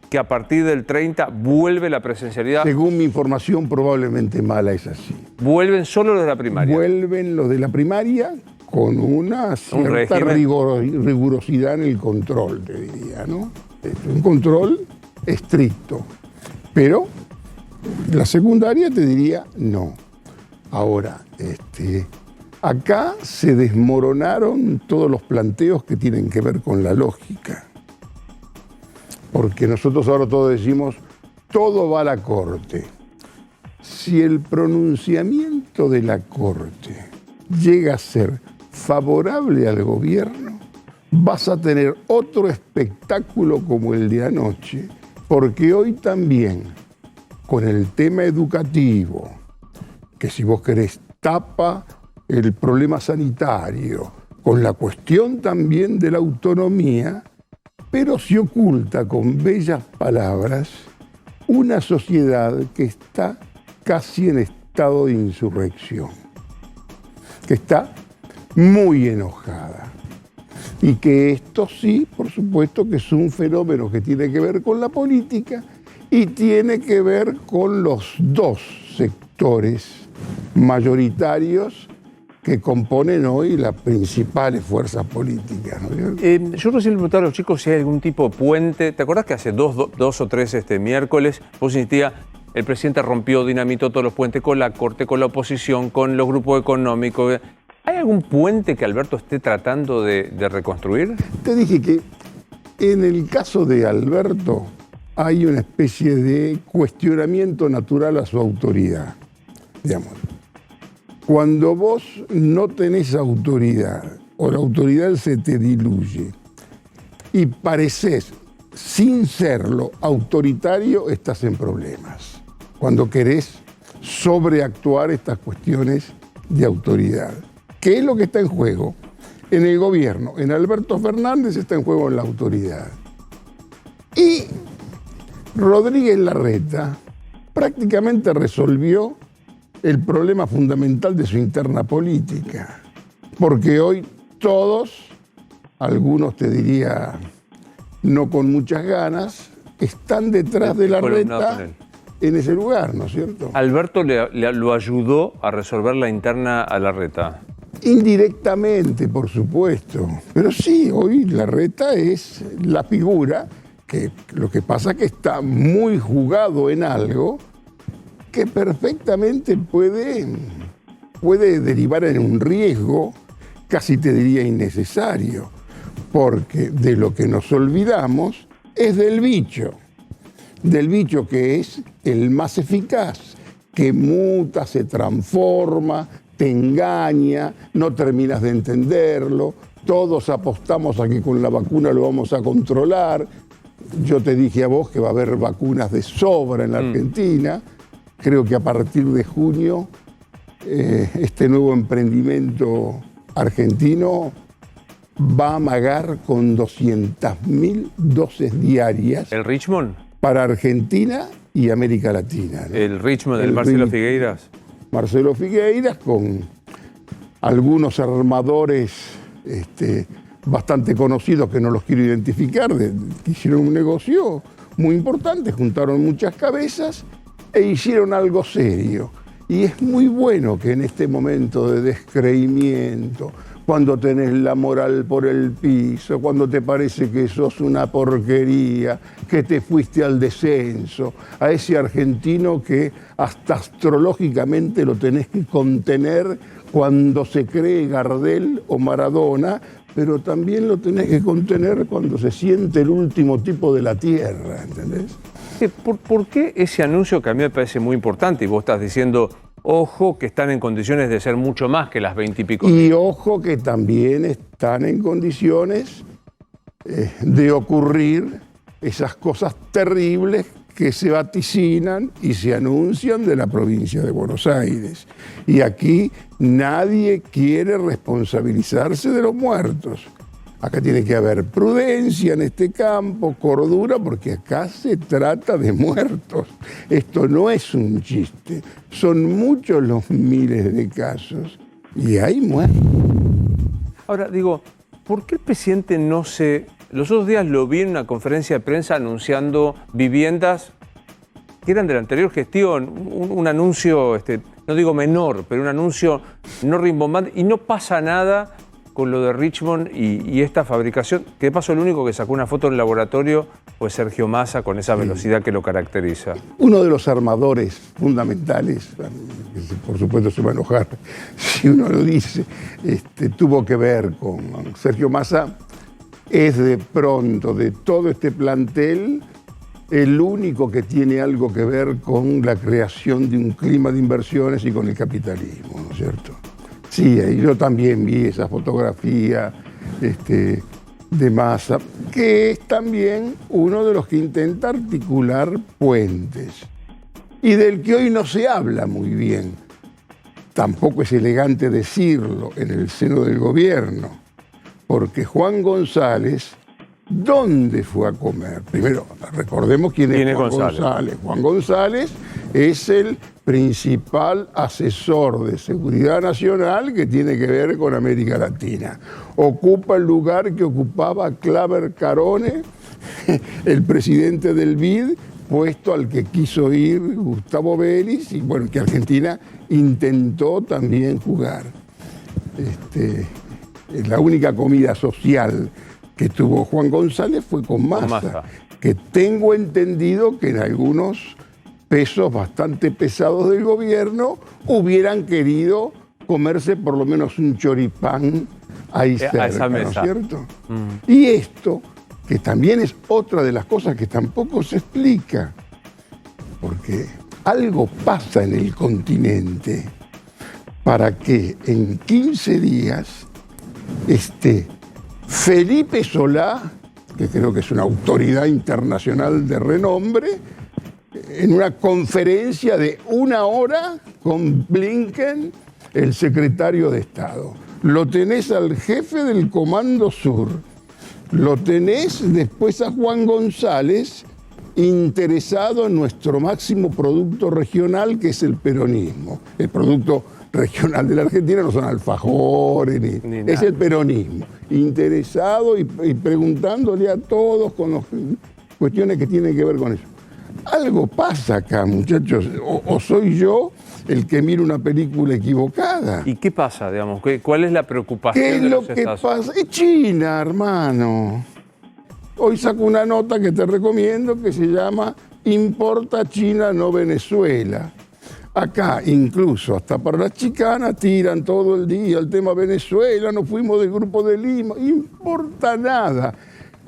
que a partir del 30 vuelve la presencialidad. Según mi información, probablemente mala es así. ¿Vuelven solo los de la primaria? Vuelven los de la primaria con una cierta rigurosidad en el control, te diría, ¿no? Un control estricto. Pero la secundaria te diría no. Ahora, acá se desmoronaron todos los planteos que tienen que ver con la lógica. Porque nosotros ahora todos decimos, todo va a la Corte. Si el pronunciamiento de la Corte llega a ser favorable al gobierno, vas a tener otro espectáculo como el de anoche, porque hoy también, con el tema educativo, que si vos querés tapa el problema sanitario, con la cuestión también de la autonomía, pero se oculta con bellas palabras una sociedad que está casi en estado de insurrección, que está muy enojada. Y que esto sí, por supuesto, que es un fenómeno que tiene que ver con la política y tiene que ver con los 2 sectores mayoritarios que componen hoy las principales fuerzas políticas, ¿no? Yo recién le preguntaba a los chicos si hay algún tipo de puente. ¿Te acordás que hace dos o tres miércoles vos insistías, el presidente rompió, dinamitó todos los puentes con la Corte, con la oposición, con los grupos económicos? ¿Hay algún puente que Alberto esté tratando de reconstruir? Te dije que en el caso de Alberto hay una especie de cuestionamiento natural a su autoridad, digamos. Cuando vos no tenés autoridad o la autoridad se te diluye y pareces, sin serlo, autoritario, estás en problemas. Cuando querés sobreactuar estas cuestiones de autoridad. ¿Qué es lo que está en juego? En el gobierno, en Alberto Fernández está en juego la autoridad. Y Rodríguez Larreta prácticamente resolvió el problema fundamental de su interna política. Porque hoy todos, algunos te diría no con muchas ganas, están detrás de Larreta en ese lugar, ¿no es cierto? ¿Alberto lo ayudó a resolver la interna a Larreta? Indirectamente, por supuesto. Pero sí, hoy Larreta es la figura que lo que pasa es que está muy jugado en algo que perfectamente puede derivar en un riesgo, casi te diría innecesario, porque de lo que nos olvidamos es del bicho que es el más eficaz, que muta, se transforma, te engaña, no terminas de entenderlo, todos apostamos a que con la vacuna lo vamos a controlar. Yo te dije a vos que va a haber vacunas de sobra en la Argentina. Creo que a partir de junio este nuevo emprendimiento argentino va a amagar con 200.000 dosis diarias. ¿El Richmond? Para Argentina y América Latina, ¿no? ¿El Richmond del Marcelo Figueiras? Marcelo Figueiras, con algunos armadores bastante conocidos que no los quiero identificar, que hicieron un negocio muy importante, juntaron muchas cabezas e hicieron algo serio. Y es muy bueno que en este momento de descreimiento, cuando tenés la moral por el piso, cuando te parece que sos una porquería, que te fuiste al descenso, a ese argentino que hasta astrológicamente lo tenés que contener cuando se cree Gardel o Maradona, pero también lo tenés que contener cuando se siente el último tipo de la tierra, ¿entendés? ¿Por qué ese anuncio que a mí me parece muy importante y vos estás diciendo, ojo, que están en condiciones de ser mucho más que las 20 y pico? Y ojo que también están en condiciones de ocurrir esas cosas terribles que se vaticinan y se anuncian de la provincia de Buenos Aires. Y aquí nadie quiere responsabilizarse de los muertos. Acá tiene que haber prudencia en este campo, cordura, porque acá se trata de muertos. Esto no es un chiste. Son muchos los miles de casos y hay muertos. Ahora, digo, ¿por qué el presidente no se... Los otros días lo vi en una conferencia de prensa anunciando viviendas que eran de la anterior gestión, un anuncio, no digo menor, pero un anuncio no rimbombante, y no pasa nada con lo de Richmond y esta fabricación, que de paso el único que sacó una foto en el laboratorio fue Sergio Massa con esa velocidad que lo caracteriza. Uno de los armadores fundamentales, que por supuesto se va a enojar si uno lo dice, tuvo que ver con Sergio Massa. Es de pronto, de todo este plantel, el único que tiene algo que ver con la creación de un clima de inversiones y con el capitalismo, ¿no es cierto? Sí, yo también vi esa fotografía de Massa, que es también uno de los que intenta articular puentes y del que hoy no se habla muy bien. Tampoco es elegante decirlo en el seno del gobierno, porque Juan González, ¿dónde fue a comer? Primero, recordemos quién es Juan González. Juan González es el principal asesor de seguridad nacional que tiene que ver con América Latina. Ocupa el lugar que ocupaba Claver Carone, el presidente del BID, puesto al que quiso ir Gustavo Vélez, y bueno, que Argentina intentó también jugar. La única comida social que tuvo Juan González fue con Massa, que tengo entendido que en algunos pesos bastante pesados del gobierno hubieran querido comerse por lo menos un choripán ahí cerca, a esa mesa, ¿no es cierto? Y esto, que también es otra de las cosas que tampoco se explica, porque algo pasa en el continente para que en 15 días Felipe Solá, que creo que es una autoridad internacional de renombre, en una conferencia de 1 hora con Blinken, el secretario de Estado. Lo tenés al jefe del Comando Sur, lo tenés después a Juan González, interesado en nuestro máximo producto regional, que es el peronismo. El producto regional de la Argentina no son alfajores, ni es el peronismo. Interesado y preguntándole a todos con las cuestiones que tienen que ver con eso. Algo pasa acá, muchachos, o soy yo el que mira una película equivocada. ¿Y qué pasa, digamos? ¿Cuál es la preocupación? ¿Qué es lo que pasa? Es China, hermano. Hoy saco una nota que te recomiendo que se llama Importa China, no Venezuela. Acá, incluso, hasta para las chicanas tiran todo el día el tema Venezuela, nos fuimos del Grupo de Lima, importa nada.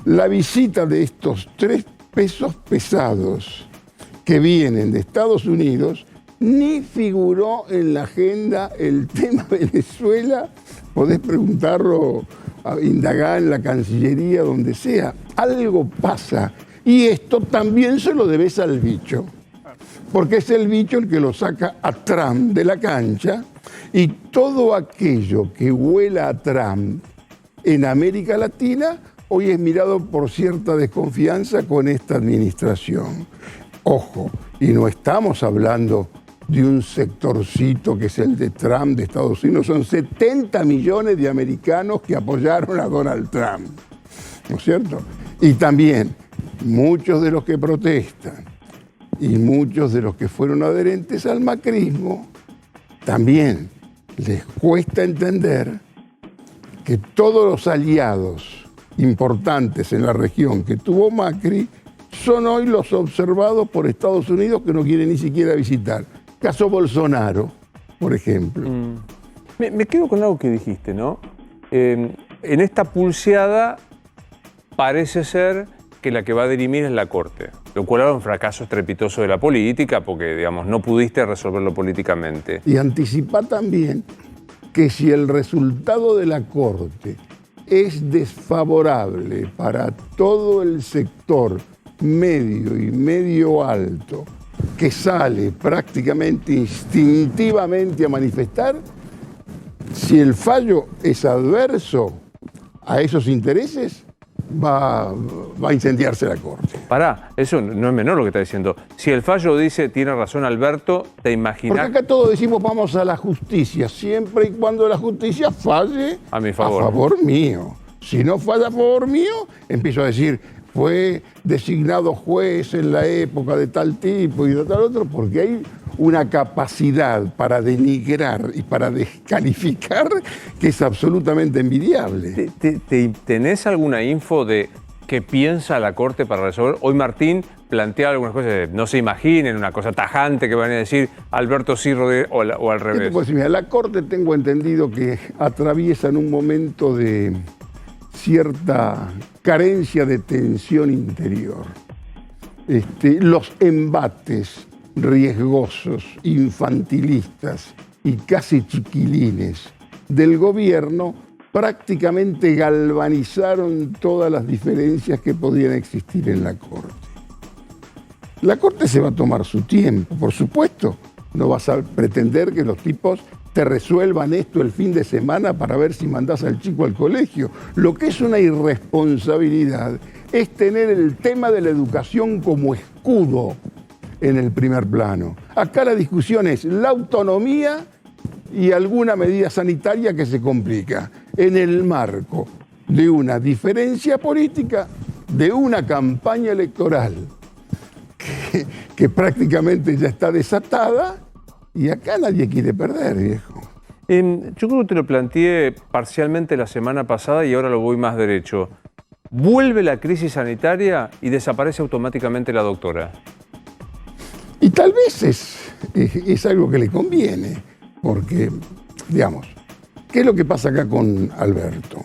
La visita de estos 3 pesos pesados que vienen de Estados Unidos, ni figuró en la agenda el tema Venezuela. Podés preguntarlo, indagar en la Cancillería, donde sea. Algo pasa. Y esto también se lo debes al bicho. Porque es el bicho el que lo saca a Trump de la cancha, y todo aquello que huela a Trump en América Latina hoy es mirado por cierta desconfianza con esta administración. Ojo, y no estamos hablando de un sectorcito que es el de Trump de Estados Unidos, son 70 millones de americanos que apoyaron a Donald Trump, ¿no es cierto? Y también muchos de los que protestan y muchos de los que fueron adherentes al macrismo, también les cuesta entender que todos los aliados importantes en la región que tuvo Macri son hoy los observados por Estados Unidos, que no quieren ni siquiera visitar. Caso Bolsonaro, por ejemplo. Me quedo con algo que dijiste, ¿no? En esta pulseada parece ser que la que va a dirimir es la Corte, lo cual era un fracaso estrepitoso de la política porque, digamos, no pudiste resolverlo políticamente. Y anticipa también que si el resultado de la Corte es desfavorable para todo el sector medio y medio alto, que sale prácticamente instintivamente a manifestar, si el fallo es adverso a esos intereses, va a incendiarse la Corte. Pará, eso no es menor lo que está diciendo. Si el fallo dice, tiene razón Alberto, te imaginas... Porque acá todos decimos vamos a la justicia, siempre y cuando la justicia falle a mi favor. A favor mío. Si no falla a favor mío, empiezo a decir, fue designado juez en la época de tal tipo y de tal otro, porque hay una capacidad para denigrar y para descalificar que es absolutamente envidiable. ¿Tenés alguna info de qué piensa la Corte para resolver? Hoy Martín plantea algunas cosas, no se imaginen, una cosa tajante que van a decir Alberto sí o al revés. Pues, mira, la Corte tengo entendido que atraviesa en un momento de cierta carencia de tensión interior. Los embates riesgosos, infantilistas y casi chiquilines del gobierno prácticamente galvanizaron todas las diferencias que podían existir en la Corte. La Corte se va a tomar su tiempo, por supuesto. No vas a pretender que los tipos te resuelvan esto el fin de semana para ver si mandás al chico al colegio. Lo que es una irresponsabilidad es tener el tema de la educación como escudo en el primer plano. Acá la discusión es la autonomía y alguna medida sanitaria que se complica en el marco de una diferencia política, de una campaña electoral que prácticamente ya está desatada, y acá nadie quiere perder, viejo. Yo creo que te lo planteé parcialmente la semana pasada y ahora lo voy más derecho. Vuelve la crisis sanitaria y desaparece automáticamente la doctora. Y tal vez es algo que le conviene, porque, digamos, ¿qué es lo que pasa acá con Alberto?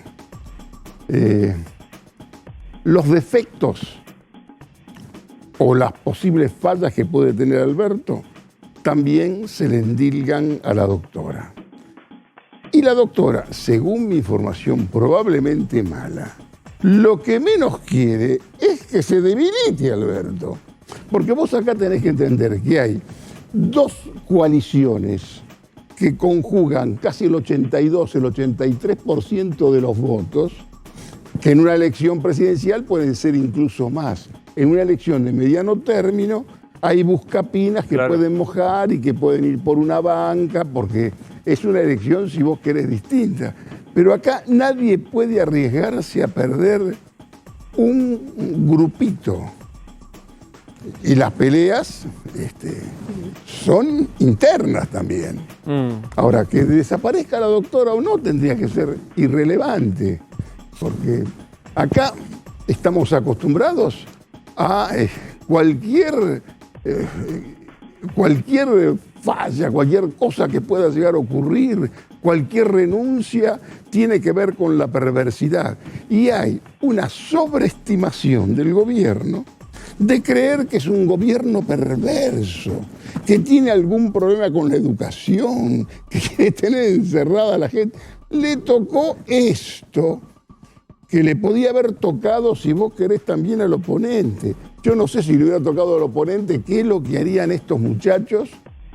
Los defectos o las posibles fallas que puede tener Alberto también se le endilgan a la doctora. Y la doctora, según mi información probablemente mala, lo que menos quiere es que se debilite Alberto. Porque vos acá tenés que entender que hay 2 coaliciones que conjugan casi el 82, el 83% de los votos, que en una elección presidencial pueden ser incluso más. En una elección de mediano término hay buscapinas que pueden mojar y que pueden ir por una banca, porque es una elección, si vos querés, distinta. Pero acá nadie puede arriesgarse a perder un grupito. Y las peleas son internas también. Ahora, que desaparezca la doctora o no tendría que ser irrelevante, porque acá estamos acostumbrados a cualquier falla, cualquier cosa que pueda llegar a ocurrir, cualquier renuncia tiene que ver con la perversidad. Y hay una sobreestimación del gobierno de creer que es un gobierno perverso, que tiene algún problema con la educación, que quiere tener encerrada a la gente. Le tocó esto, que le podía haber tocado, si vos querés, también al oponente. Yo no sé si le hubiera tocado al oponente qué es lo que harían estos muchachos,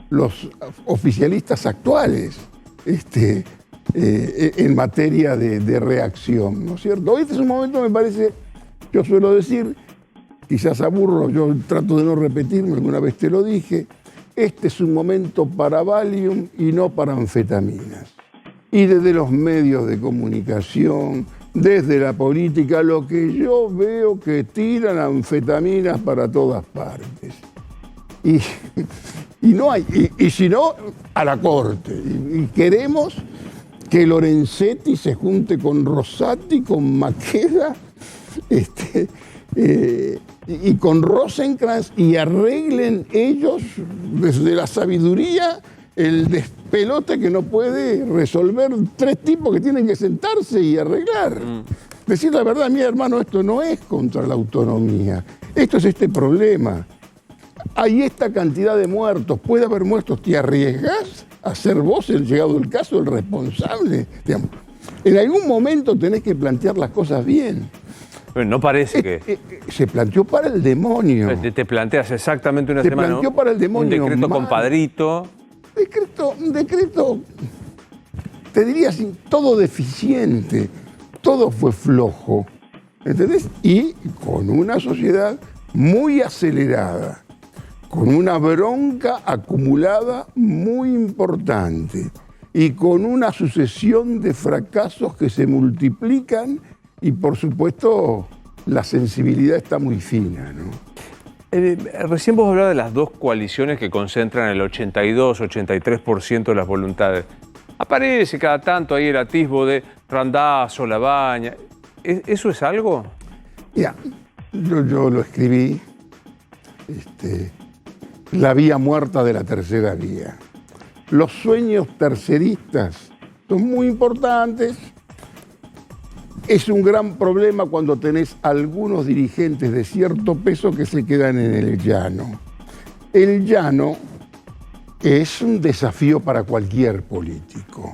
los oficialistas actuales, en materia de reacción, ¿no es cierto? Hoy este es un momento, me parece, yo suelo decir, quizás aburro, yo trato de no repetirme, alguna vez te lo dije, este es un momento para Valium y no para anfetaminas. Y desde los medios de comunicación, desde la política, lo que yo veo que tiran anfetaminas para todas partes. Y no hay, y si no, a la corte. Y queremos que Lorenzetti se junte con Rosati, con Maqueda, y con Rosenkrantz y arreglen ellos desde la sabiduría el despelote que no puede resolver 3 tipos que tienen que sentarse y arreglar. Decir la verdad, mi hermano, esto no es contra la autonomía, esto es este problema. Hay esta cantidad de muertos, puede haber muertos, ¿te arriesgás a ser vos, llegado el caso, el responsable? Digamos, en algún momento tenés que plantear las cosas bien. Bueno, no parece que... Se planteó para el demonio. Te planteas exactamente una semana. Se planteó para el demonio. Un decreto compadrito. Un decreto, te diría así, todo deficiente, todo fue flojo, ¿entendés? Y con una sociedad muy acelerada, con una bronca acumulada muy importante y con una sucesión de fracasos que se multiplican y, por supuesto, la sensibilidad está muy fina, ¿no? Recién vos hablabas de las 2 coaliciones que concentran el 82-83% de las voluntades. Aparece cada tanto ahí el atisbo de Randazzo, Labaña. ¿Eso es algo? Mira, yo lo escribí, la vía muerta de la tercera vía. Los sueños terceristas son muy importantes. Es un gran problema cuando tenés algunos dirigentes de cierto peso que se quedan en el llano. El llano es un desafío para cualquier político.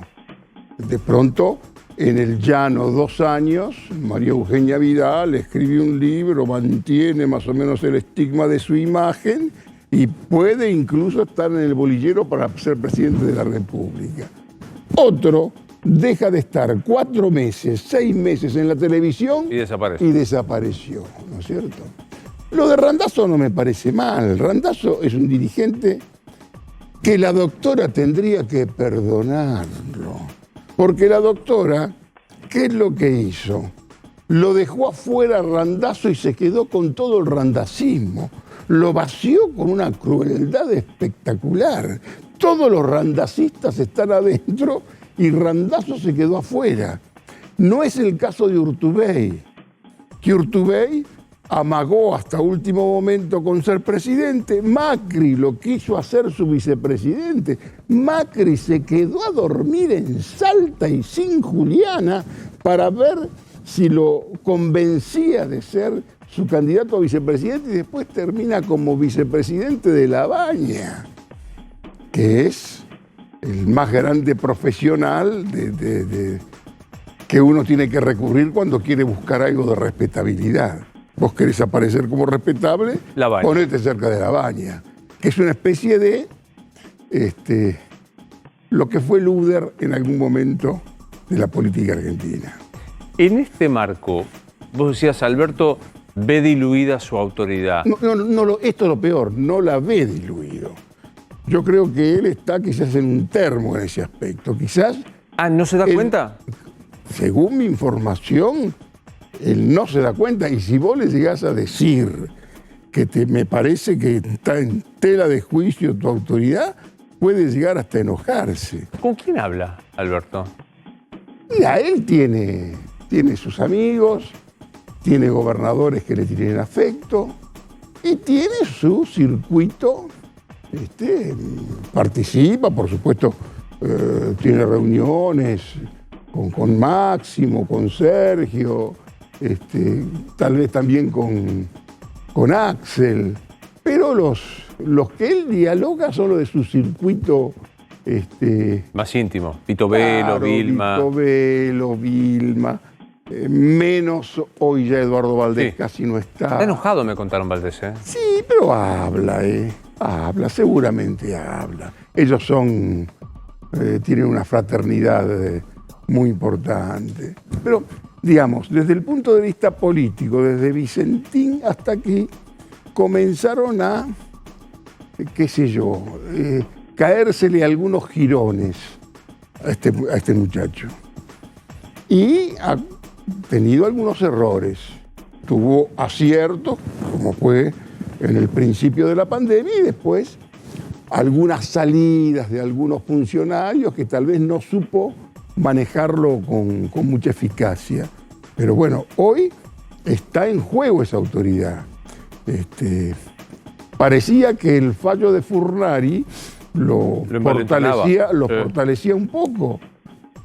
De pronto, en el llano 2 años, María Eugenia Vidal escribe un libro, mantiene más o menos el estigma de su imagen y puede incluso estar en el bolillero para ser presidente de la República. Otro deja de estar 4 meses, 6 meses en la televisión y desapareció, ¿no es cierto? Lo de Randazzo no me parece mal. Randazzo es un dirigente que la doctora tendría que perdonarlo. Porque la doctora, ¿qué es lo que hizo? Lo dejó afuera Randazzo y se quedó con todo el randacismo. Lo vació con una crueldad espectacular. Todos los randacistas están adentro y Randazzo se quedó afuera. No es el caso de Urtubey, que Urtubey amagó hasta último momento con ser presidente. Macri lo quiso hacer su vicepresidente. Macri se quedó a dormir en Salta y sin Juliana para ver si lo convencía de ser su candidato a vicepresidente y después termina como vicepresidente de Labaña, que es el más grande profesional que uno tiene que recurrir cuando quiere buscar algo de respetabilidad. Vos querés aparecer como respetable, ponete cerca de Labaña, que es una especie de lo que fue Luder en algún momento de la política argentina. En este marco, vos decías, Alberto ve diluida su autoridad. Esto es lo peor, no la ve diluido. Yo creo que él está quizás en un termo en ese aspecto. Quizás... ¿no se da cuenta? Según mi información, él no se da cuenta. Y si vos le llegás a decir que me parece que está en tela de juicio tu autoridad, puede llegar hasta enojarse. ¿Con quién habla, Alberto? Mira, él tiene sus amigos, tiene gobernadores que le tienen afecto y tiene su circuito, participa, por supuesto, tiene reuniones con Máximo, con Sergio, tal vez también con Axel, pero los que él dialoga son los de su circuito más íntimo. Pito Velo, Vilma. Pito Velo, Vilma. Menos hoy ya Eduardo Valdés casi no está. Está enojado, me contaron Valdés, ¿eh? Sí, pero habla, habla, seguramente habla. Ellos tienen una fraternidad muy importante. Pero, digamos, desde el punto de vista político, desde Vicentín hasta aquí, comenzaron a, qué sé yo, caérsele algunos jirones a este muchacho. Y ha tenido algunos errores. Tuvo aciertos, como fue en el principio de la pandemia, y después algunas salidas de algunos funcionarios que tal vez no supo manejarlo con mucha eficacia. Pero bueno, hoy está en juego esa autoridad. Parecía que el fallo de Furnari lo fortalecía un poco,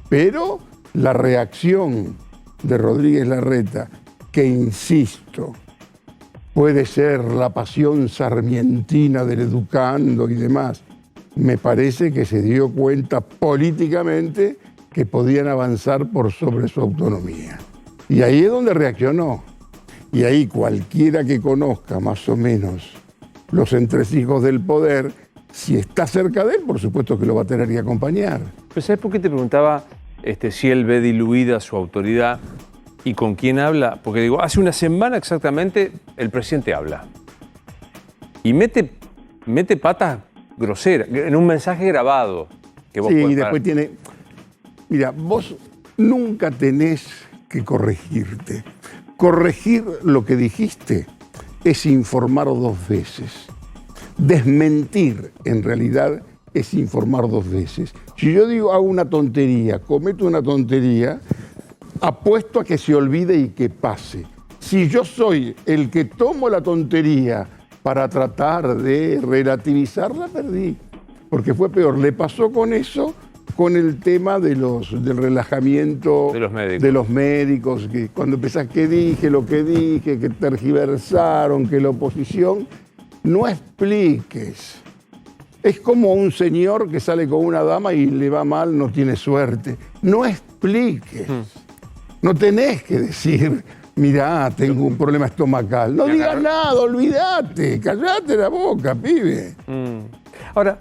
pero la reacción de Rodríguez Larreta, que insisto, puede ser la pasión sarmientina del educando y demás, me parece que se dio cuenta políticamente que podían avanzar por sobre su autonomía. Y ahí es donde reaccionó. Y ahí cualquiera que conozca más o menos los entresijos del poder, si está cerca de él, por supuesto que lo va a tener que acompañar. Pero ¿sabes por qué te preguntaba si él ve diluida su autoridad y con quién habla? Porque digo, hace una semana exactamente el presidente habla y mete patas groseras en un mensaje grabado que vos sí, y después tiene... Mira, vos nunca tenés que corregirte. Corregir lo que dijiste es informar 2 veces. Desmentir, en realidad, es informar 2 veces. Si yo digo, hago una tontería, cometo una tontería, apuesto a que se olvide y que pase. Si yo soy el que tomo la tontería para tratar de relativizarla, perdí. Porque fue peor. Le pasó con eso, con el tema del relajamiento de los médicos, que cuando empezás, ¿qué dije? Lo que dije, que tergiversaron, que la oposición... No expliques. Es como un señor que sale con una dama y le va mal, no tiene suerte. No expliques. No tenés que decir, mirá, tengo un problema estomacal. No digas nada, olvídate, callate la boca, pibe. Ahora,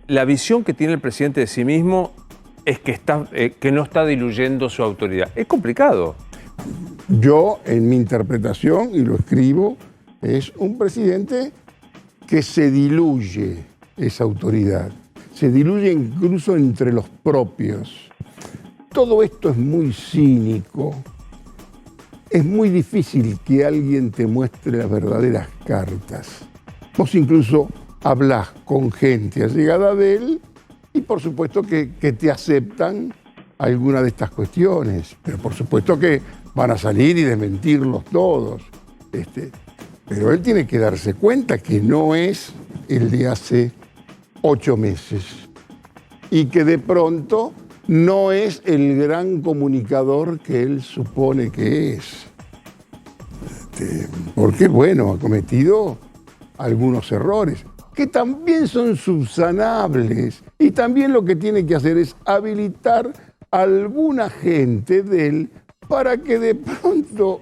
la visión que tiene el presidente de sí mismo es que no está diluyendo su autoridad. Es complicado. Yo, en mi interpretación, y lo escribo, es un presidente que se diluye esa autoridad. Se diluye incluso entre los propios. Todo esto es muy cínico. Es muy difícil que alguien te muestre las verdaderas cartas. Vos incluso hablás con gente allegada de él y por supuesto que te aceptan alguna de estas cuestiones. Pero por supuesto que van a salir y desmentirlos todos. Pero él tiene que darse cuenta que no es el de hace 8 meses y que de pronto no es el gran comunicador que él supone que es. Porque, bueno, ha cometido algunos errores que también son subsanables y también lo que tiene que hacer es habilitar a alguna gente de él para que de pronto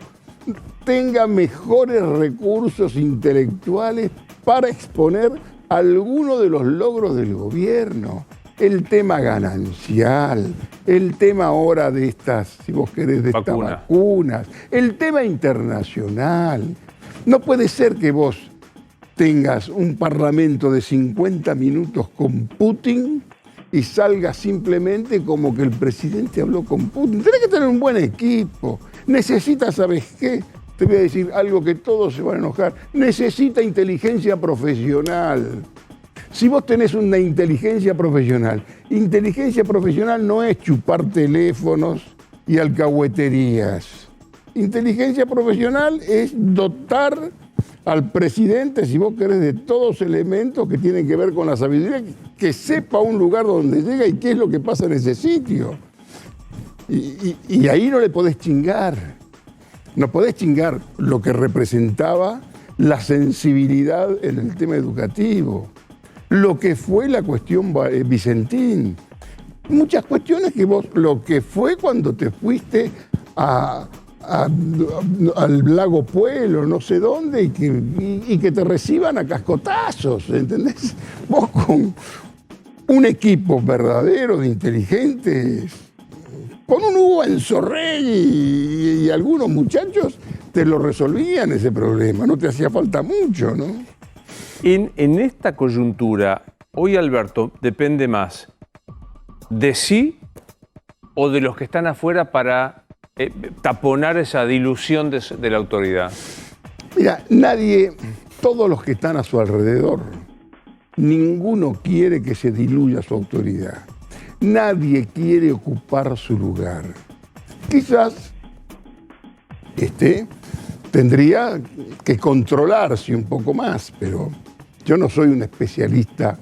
tenga mejores recursos intelectuales para exponer algunos de los logros del gobierno. El tema ganancial, el tema ahora de estas, si vos querés, de estas vacunas, el tema internacional. No puede ser que vos tengas un parlamento de 50 minutos con Putin y salga simplemente como que el presidente habló con Putin. Tenés que tener un buen equipo. Necesita, ¿sabes qué? Te voy a decir algo que todos se van a enojar. Necesita inteligencia profesional. Si vos tenés una inteligencia profesional no es chupar teléfonos y alcahueterías. Inteligencia profesional es dotar al presidente, si vos querés, de todos elementos que tienen que ver con la sabiduría, que sepa un lugar donde llega y qué es lo que pasa en ese sitio. Y ahí no le podés chingar. No podés chingar lo que representaba la sensibilidad en el tema educativo, lo que fue la cuestión Vicentín. Muchas cuestiones que vos, lo que fue cuando te fuiste al lago Puelo, no sé dónde, y que te reciban a cascotazos, ¿entendés? Vos con un equipo verdadero de inteligentes, con un Hugo Enzorrey y algunos muchachos, te lo resolvían ese problema, no te hacía falta mucho, ¿no? En esta coyuntura, hoy Alberto depende más de sí o de los que están afuera para taponar esa dilución de la autoridad. Mira, todos los que están a su alrededor, ninguno quiere que se diluya su autoridad. Nadie quiere ocupar su lugar. Quizás tendría que controlarse un poco más, pero yo no soy un especialista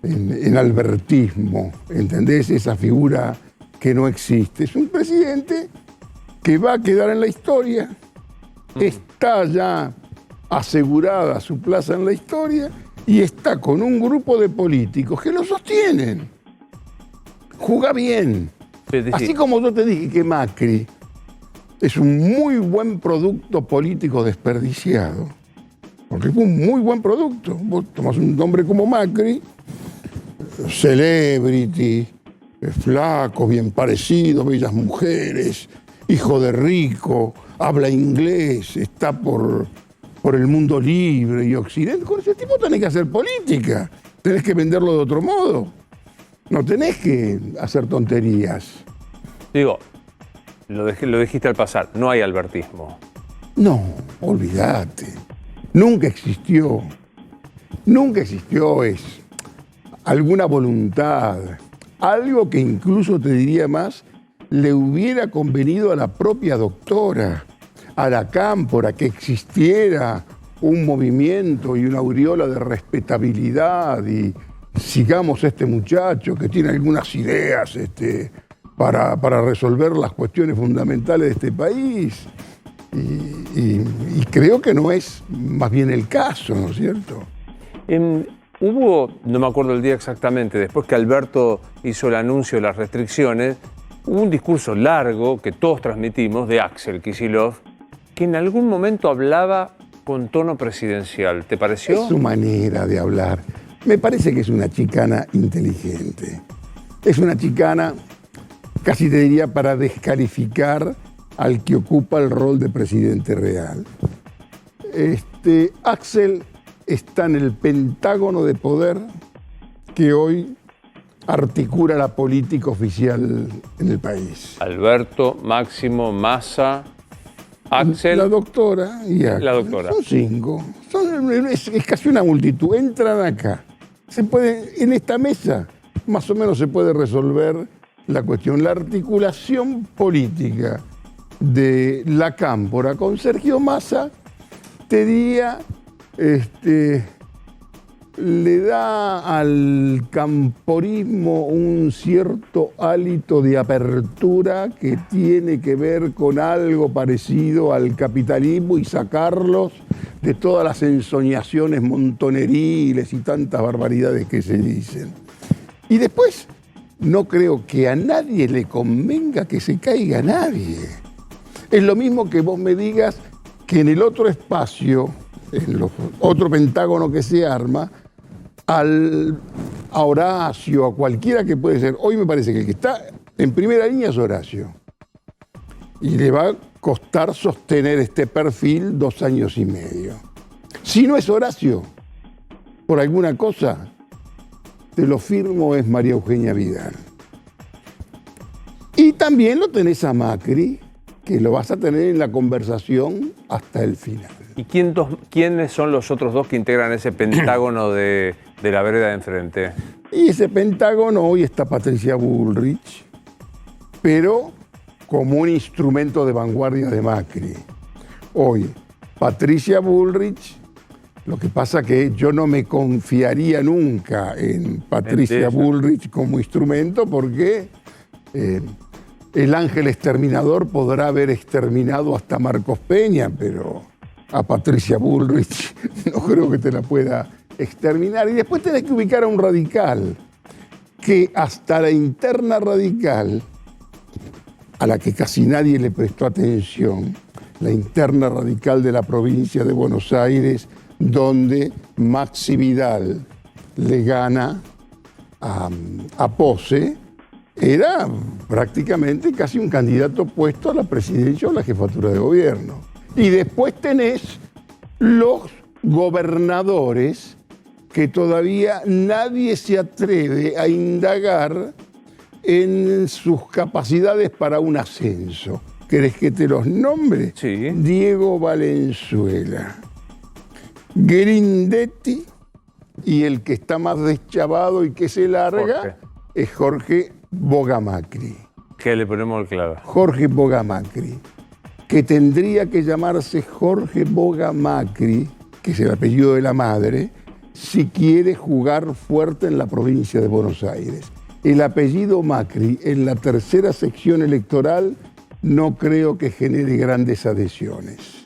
en albertismo, ¿entendés? Esa figura que no existe. Es un presidente que va a quedar en la historia, está ya asegurada su plaza en la historia y está con un grupo de políticos que lo sostienen. Juga bien. Así como yo te dije que Macri es un muy buen producto político desperdiciado, porque fue un muy buen producto. Vos tomás un hombre como Macri, celebrity, flaco, bien parecido, bellas mujeres, hijo de rico, habla inglés, está por el mundo libre y occidente. Con ese tipo tenés que hacer política, tenés que venderlo de otro modo. No tenés que hacer tonterías. Digo, lo dijiste al pasar, no hay albertismo. No, olvídate. Nunca existió. Nunca existió es alguna voluntad, algo que incluso te diría más, le hubiera convenido a la propia doctora, a la Cámpora, que existiera un movimiento y una aureola de respetabilidad y sigamos a este muchacho que tiene algunas ideas para resolver las cuestiones fundamentales de este país. Y creo que no es más bien el caso, ¿no es cierto? Hubo, no me acuerdo el día exactamente, después que Alberto hizo el anuncio de las restricciones, hubo un discurso largo que todos transmitimos de Axel Kicillof, que en algún momento hablaba con tono presidencial. ¿Te pareció? Es su manera de hablar. Me parece que es una chicana inteligente. Es una chicana, casi te diría, para descalificar al que ocupa el rol de presidente real. Axel está en el pentágono de poder que hoy articula la política oficial en el país. Alberto, Máximo, Massa, Axel. La doctora y Axel. La doctora. Son 5. Es casi una multitud. Entran acá. En esta mesa, más o menos se puede resolver la cuestión. La articulación política de la Cámpora con Sergio Massa, te diría, le da al camporismo un cierto hálito de apertura que tiene que ver con algo parecido al capitalismo y sacarlos de todas las ensoñaciones montoneriles y tantas barbaridades que se dicen. Y después, no creo que a nadie le convenga que se caiga nadie. Es lo mismo que vos me digas que en el otro espacio, en el otro pentágono que se arma, a Horacio, a cualquiera que puede ser. Hoy me parece que el que está en primera línea es Horacio. Y le va a costar sostener este perfil 2 años y medio. Si no es Horacio, por alguna cosa, te lo firmo, es María Eugenia Vidal. Y también lo tenés a Macri, que lo vas a tener en la conversación hasta el final. ¿Y quiénes son los otros dos que integran ese pentágono de la vereda de enfrente? Y ese pentágono hoy está Patricia Bullrich, pero como un instrumento de vanguardia de Macri. Hoy, Patricia Bullrich, lo que pasa que yo no me confiaría nunca en Patricia Bullrich como instrumento porque el ángel exterminador podrá haber exterminado hasta Marcos Peña, pero a Patricia Bullrich no creo que te la pueda exterminar. Y después tenés que ubicar a un radical que hasta la interna radical, a la que casi nadie le prestó atención, la interna radical de la provincia de Buenos Aires, donde Maxi Vidal le gana a Pose, era prácticamente casi un candidato opuesto a la presidencia o a la jefatura de gobierno. Y después tenés los gobernadores que todavía nadie se atreve a indagar en sus capacidades para un ascenso. ¿Querés que te los nombre? Sí. Diego Valenzuela, Grindetti, y el que está más deschavado y que se larga es Jorge Bogamacri. ¿Qué le ponemos al clavo? Jorge Bogamacri, que tendría que llamarse Jorge Bogamacri, que es el apellido de la madre, si quiere jugar fuerte en la provincia de Buenos Aires. El apellido Macri en la tercera sección electoral no creo que genere grandes adhesiones.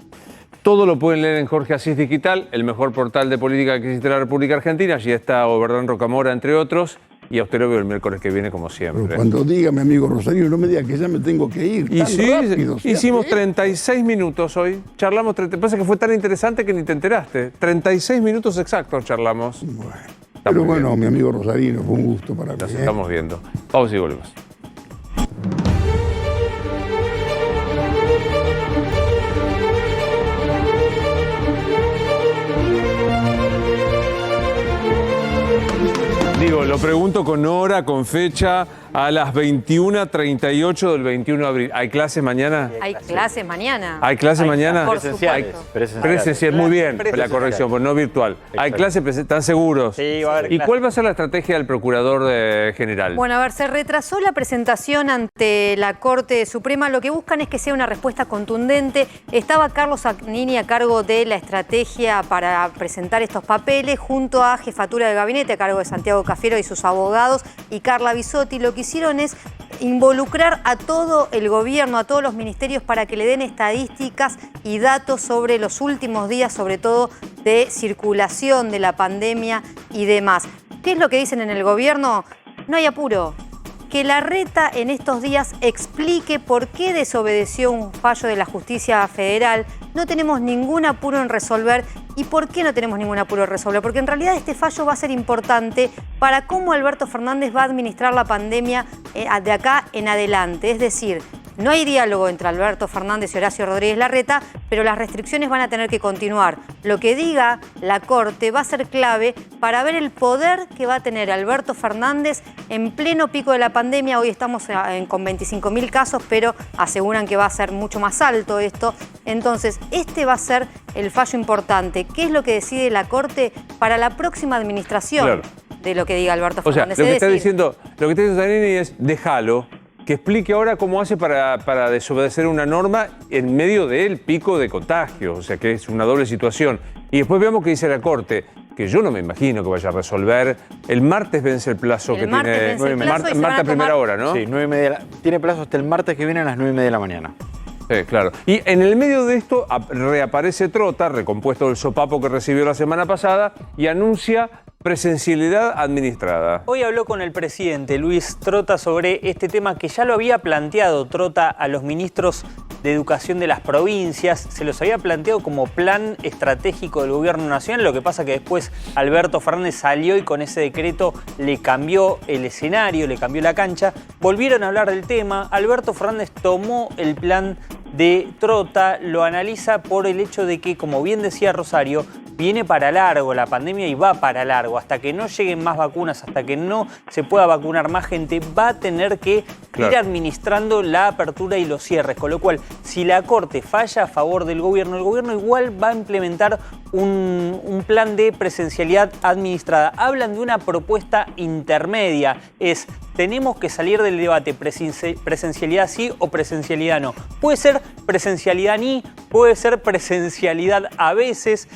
Todo lo pueden leer en Jorge Asís Digital, el mejor portal de política que existe en la República Argentina. Allí está Oberdán Rocamora, entre otros. Y a usted lo veo el miércoles que viene, como siempre. Pero cuando diga mi amigo Rosario, no me diga que ya me tengo que ir. Y tan sí, rápido, hicimos 36 minutos hoy. Charlamos, pasa que fue tan interesante que ni te enteraste. 36 minutos exactos charlamos. Bueno, pero bueno, mi amigo Rosarino, fue un gusto para mí. Nos estamos viendo. Vamos y volvemos. Digo, lo pregunto con hora, con fecha, a las 21:38 del 21 de abril. ¿Hay clases mañana? Hay clases mañana. ¿Hay clases mañana? Por supuesto. Presencial, muy bien, la corrección, pero no virtual. ¿Hay clases presenciales? ¿Están seguros? Sí, va a haber ¿Y clases. cuál va a ser la estrategia del procurador general? Bueno, a ver, se retrasó la presentación ante la Corte Suprema. Lo que buscan es que sea una respuesta contundente. Estaba Carlos Agnini a cargo de la estrategia para presentar estos papeles, junto a Jefatura de Gabinete, a cargo de Santiago Cafiero y sus abogados, y Carla Bisotti. Lo que hicieron es involucrar a todo el gobierno, a todos los ministerios, para que le den estadísticas y datos sobre los últimos días, sobre todo de circulación de la pandemia y demás. ¿Qué es lo que dicen en el gobierno? No hay apuro. Que Larreta en estos días explique por qué desobedeció un fallo de la Justicia Federal. No tenemos ningún apuro en resolver. ¿Y por qué no tenemos ningún apuro en resolver? Porque en realidad este fallo va a ser importante para cómo Alberto Fernández va a administrar la pandemia de acá en adelante. Es decir, no hay diálogo entre Alberto Fernández y Horacio Rodríguez Larreta, pero las restricciones van a tener que continuar. Lo que diga la Corte va a ser clave para ver el poder que va a tener Alberto Fernández en pleno pico de la pandemia. Hoy estamos con 25.000 casos, pero aseguran que va a ser mucho más alto esto. Entonces, este va a ser el fallo importante. ¿Qué es lo que decide la Corte para la próxima administración? Claro. De lo que diga Alberto O sea, Fernández? lo que Es está decir, diciendo Zanini es déjalo, que explique ahora cómo hace para desobedecer una norma en medio del pico de contagio. O sea, que es una doble situación. Y después veamos qué dice la Corte, que yo no me imagino que vaya a resolver. El martes vence el plazo El que martes tiene. vence el plazo y se van a Martes a primera tomar- hora, ¿no? Sí, 9:30 tiene plazo hasta el martes que viene a las 9:30 de la mañana. Sí, claro. Y en el medio de esto reaparece Trota, recompuesto del sopapo que recibió la semana pasada, y anuncia presencialidad administrada. Hoy habló con el presidente Luis Trota sobre este tema que ya lo había planteado Trota a los ministros de Educación de las provincias. Se los había planteado como plan estratégico del gobierno nacional. Lo que pasa que después Alberto Fernández salió y con ese decreto le cambió el escenario, le cambió la cancha. Volvieron a hablar del tema. Alberto Fernández tomó el plan de Trota, lo analiza por el hecho de que, como bien decía Rosario, viene para largo la pandemia y va para largo. Hasta que no lleguen más vacunas, hasta que no se pueda vacunar más gente, va a tener que ir administrando la apertura y los cierres. Con lo cual, si la Corte falla a favor del gobierno, el gobierno igual va a implementar un plan de presencialidad administrada. Hablan de una propuesta intermedia. Tenemos que salir del debate presencialidad sí o presencialidad no. Puede ser presencialidad ni, puede ser presencialidad a veces.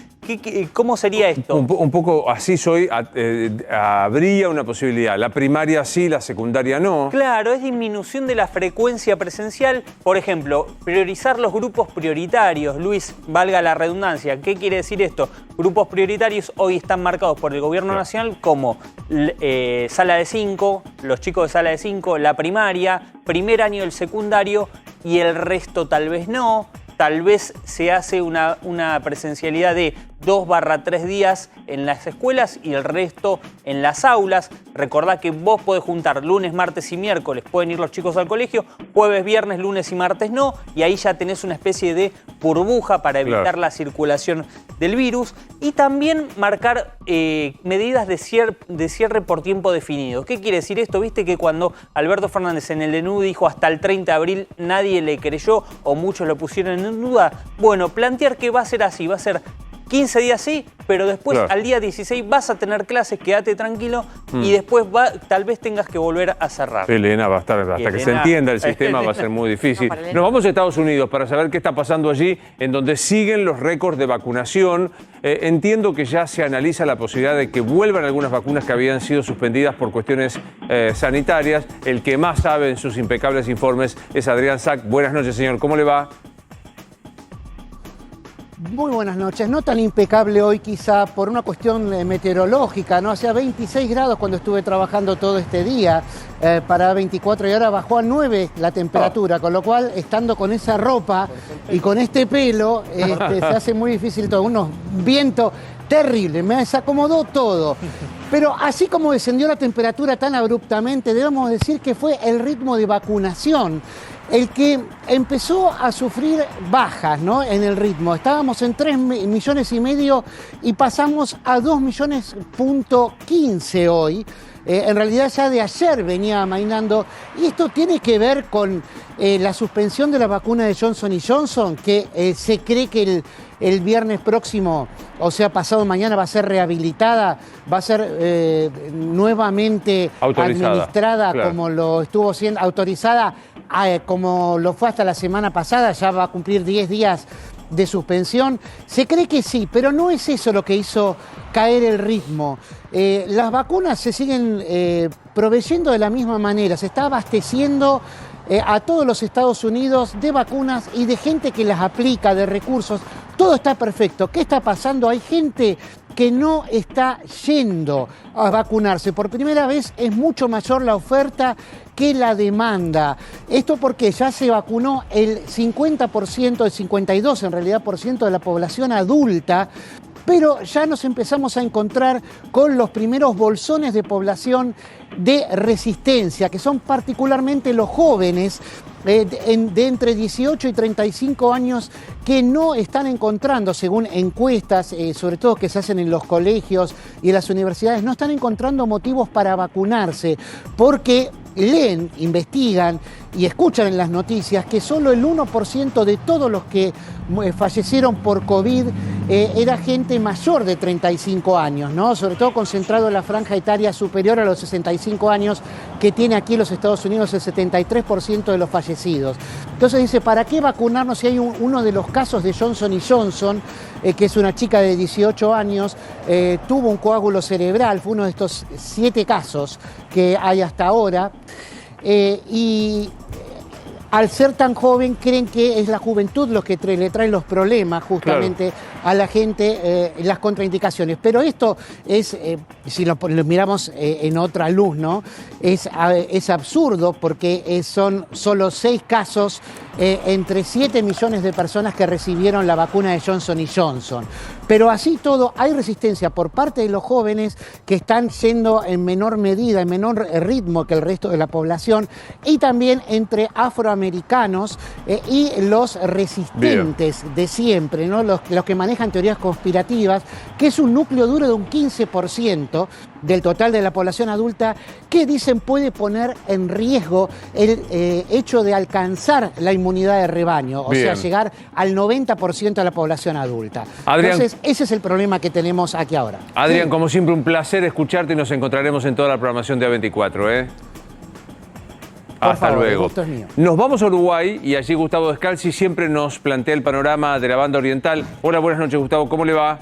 ¿Cómo sería esto? Un poco así habría una posibilidad. La primaria sí, la secundaria no. Claro, es disminución de la frecuencia presencial. Por ejemplo, priorizar los grupos prioritarios. Luis, valga la redundancia. ¿Qué quiere decir esto? Grupos prioritarios hoy están marcados por el gobierno nacional como sala de 5, los chicos de sala de 5, la primaria, primer año del secundario y el resto tal vez no. Tal vez se hace una presencialidad de 2/3 días en las escuelas y el resto en las aulas. Recordá que vos podés juntar lunes, martes y miércoles, pueden ir los chicos al colegio, jueves, viernes, lunes y martes no, y ahí ya tenés una especie de burbuja para evitar la circulación del virus. Y también marcar medidas de cierre por tiempo definido. ¿Qué quiere decir esto? Viste que cuando Alberto Fernández en el DNU dijo hasta el 30 de abril nadie le creyó o muchos lo pusieron en duda. Bueno, plantear que va a ser así, va a ser 15 días sí, pero después al día 16 vas a tener clases, quédate tranquilo, y después tal vez tengas que volver a cerrar. Elena va a estar, hasta que se entienda el sistema va a ser muy difícil. Nos vamos a Estados Unidos para saber qué está pasando allí, en donde siguen los récords de vacunación. Entiendo que ya se analiza la posibilidad de que vuelvan algunas vacunas que habían sido suspendidas por cuestiones sanitarias. El que más sabe en sus impecables informes es Adrián Sack. Buenas noches, señor. ¿Cómo le va? Muy buenas noches. No tan impecable hoy quizá por una cuestión meteorológica, ¿no? Hacía 26 grados cuando estuve trabajando todo este día, para 24 y ahora bajó a 9 la temperatura, con lo cual estando con esa ropa y con este pelo se hace muy difícil todo. Unos vientos terribles, me desacomodó todo. Pero así como descendió la temperatura tan abruptamente, debemos decir que fue el ritmo de vacunación el que empezó a sufrir bajas, ¿no? En el ritmo. Estábamos en 3,5 millones y pasamos a 2,15 millones hoy. En realidad ya de ayer venía amainando, y esto tiene que ver con la suspensión de la vacuna de Johnson & Johnson, que se cree que el viernes próximo, o sea, pasado mañana, va a ser rehabilitada, va a ser nuevamente administrada, como lo estuvo siendo autorizada, como lo fue hasta la semana pasada. Ya va a cumplir 10 días de suspensión. Se cree que sí, pero no es eso lo que hizo caer el ritmo. Las vacunas se siguen proveyendo de la misma manera, se está abasteciendo a todos los Estados Unidos de vacunas y de gente que las aplica, de recursos. Todo está perfecto. ¿Qué está pasando? Hay gente que no está yendo a vacunarse. Por primera vez es mucho mayor la oferta que la demanda. Esto porque ya se vacunó el 50%, el 52% en realidad por ciento de la población adulta, pero ya nos empezamos a encontrar con los primeros bolsones de población de resistencia, que son particularmente los jóvenes de entre 18 y 35 años que no están encontrando, según encuestas, sobre todo que se hacen en los colegios y en las universidades, no están encontrando motivos para vacunarse, porque leen, investigan y escuchan en las noticias que solo el 1% de todos los que fallecieron por COVID era gente mayor de 35 años, ¿no? Sobre todo concentrado en la franja etaria superior a los 65 años, que tiene aquí en los Estados Unidos el 73% de los fallecidos. Entonces dice, ¿para qué vacunarnos si hay uno de los casos de Johnson & Johnson, que es una chica de 18 años, tuvo un coágulo cerebral, fue uno de estos 7 casos que hay hasta ahora, y al ser tan joven creen que es la juventud lo que le trae los problemas justamente a la gente, las contraindicaciones. Pero esto es, si lo miramos en otra luz, ¿no? Es absurdo, porque son solo 6 casos entre 7 millones de personas que recibieron la vacuna de Johnson & Johnson. Pero así todo, hay resistencia por parte de los jóvenes que están yendo en menor medida, en menor ritmo que el resto de la población, y también entre afroamericanos y los resistentes de siempre, ¿no? Los que manejan teorías conspirativas, que es un núcleo duro de un 15% del total de la población adulta, que dicen puede poner en riesgo el hecho de alcanzar la inmunidad de rebaño, o sea, llegar al 90% de la población adulta. Adrián, entonces, ese es el problema que tenemos aquí ahora. Adrián, como siempre, un placer escucharte y nos encontraremos en toda la programación de A24, ¿eh? Hasta favor, luego. el gusto es mío. Nos vamos a Uruguay y allí Gustavo Descalzi siempre nos plantea el panorama de la banda oriental. Hola, buenas noches, Gustavo. ¿Cómo le va?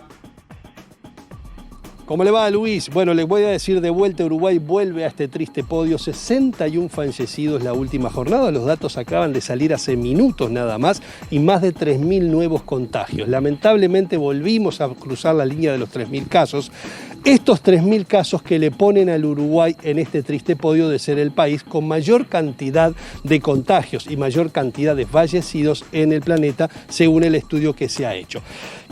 ¿Cómo le va, Luis? Bueno, les voy a decir de vuelta, Uruguay vuelve a este triste podio. 61 fallecidos la última jornada. Los datos acaban de salir hace minutos nada más y más de 3.000 nuevos contagios. Lamentablemente volvimos a cruzar la línea de los 3.000 casos. Estos 3.000 casos que le ponen al Uruguay en este triste podio de ser el país con mayor cantidad de contagios y mayor cantidad de fallecidos en el planeta, según el estudio que se ha hecho.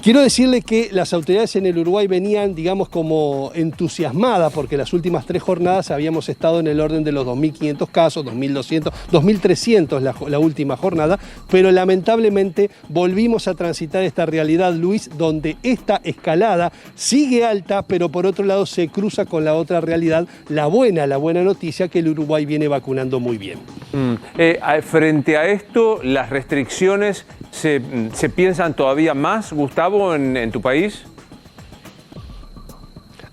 Quiero decirle que las autoridades en el Uruguay venían, digamos, como entusiasmadas porque las últimas 3 jornadas habíamos estado en el orden de los 2.500 casos, 2.200, 2.300 la última jornada, pero lamentablemente volvimos a transitar esta realidad, Luis, donde esta escalada sigue alta, pero por otro lado se cruza con la otra realidad, la buena noticia, que el Uruguay viene vacunando muy bien. Frente a esto, las restricciones se piensan todavía más, Gustavo, en tu país.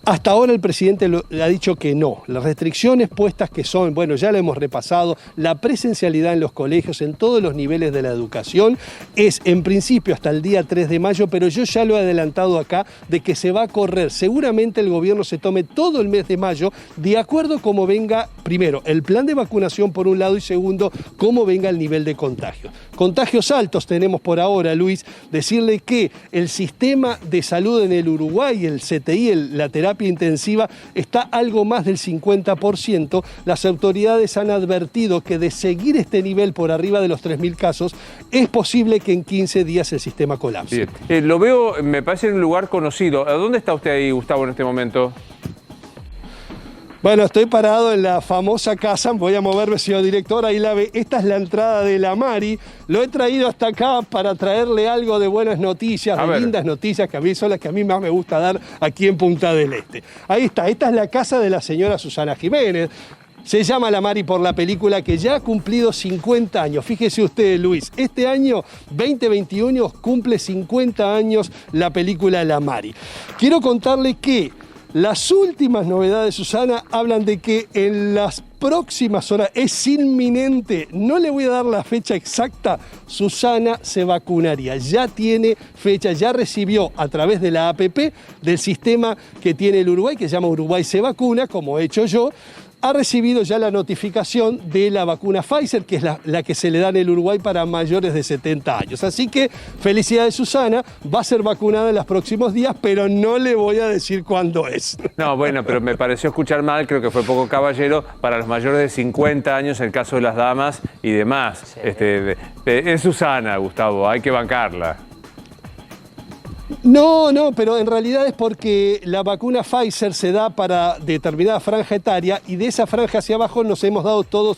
Hasta ahora el presidente le ha dicho que no. Las restricciones puestas que son, bueno, ya lo hemos repasado, la presencialidad en los colegios, en todos los niveles de la educación, es en principio hasta el día 3 de mayo, pero yo ya lo he adelantado acá de que se va a correr. Seguramente el gobierno se tome todo el mes de mayo, de acuerdo a cómo venga, primero, el plan de vacunación por un lado y segundo, cómo venga el nivel de contagio. Contagios altos tenemos por ahora, Luis. Decirle que el sistema de salud en el Uruguay, el CTI, la terapia intensiva, está algo más del 50%. Las autoridades han advertido que de seguir este nivel por arriba de los 3.000 casos, es posible que en 15 días el sistema colapse. Lo veo, me parece, en un lugar conocido. ¿A dónde está usted ahí, Gustavo, en este momento? Bueno, estoy parado en la famosa casa, voy a moverme, señor director, ahí la ve. Esta es la entrada de la Mari. Lo he traído hasta acá para traerle algo de buenas noticias, de lindas noticias, que a mí son las que a mí más me gusta dar aquí en Punta del Este. Ahí está, esta es la casa de la señora Susana Jiménez. Se llama La Mari por la película, que ya ha cumplido 50 años. Fíjese usted, Luis, este año 2021 cumple 50 años la película La Mari. Quiero contarle que las últimas novedades, Susana, hablan de que en las próximas horas, es inminente, no le voy a dar la fecha exacta, Susana se vacunaría. Ya tiene fecha, ya recibió a través de la APP del sistema que tiene el Uruguay, que se llama Uruguay se vacuna, como he hecho yo. Ha recibido ya la notificación de la vacuna Pfizer, que es la que se le da en el Uruguay para mayores de 70 años. Así que felicidades, Susana, va a ser vacunada en los próximos días, pero no le voy a decir cuándo es. No, bueno, pero me pareció escuchar mal, creo que fue poco caballero, para los mayores de 50 años, el caso de las damas y demás. Sí. Es Susana, Gustavo, hay que bancarla. No, pero en realidad es porque la vacuna Pfizer se da para determinada franja etaria y de esa franja hacia abajo nos hemos dado todos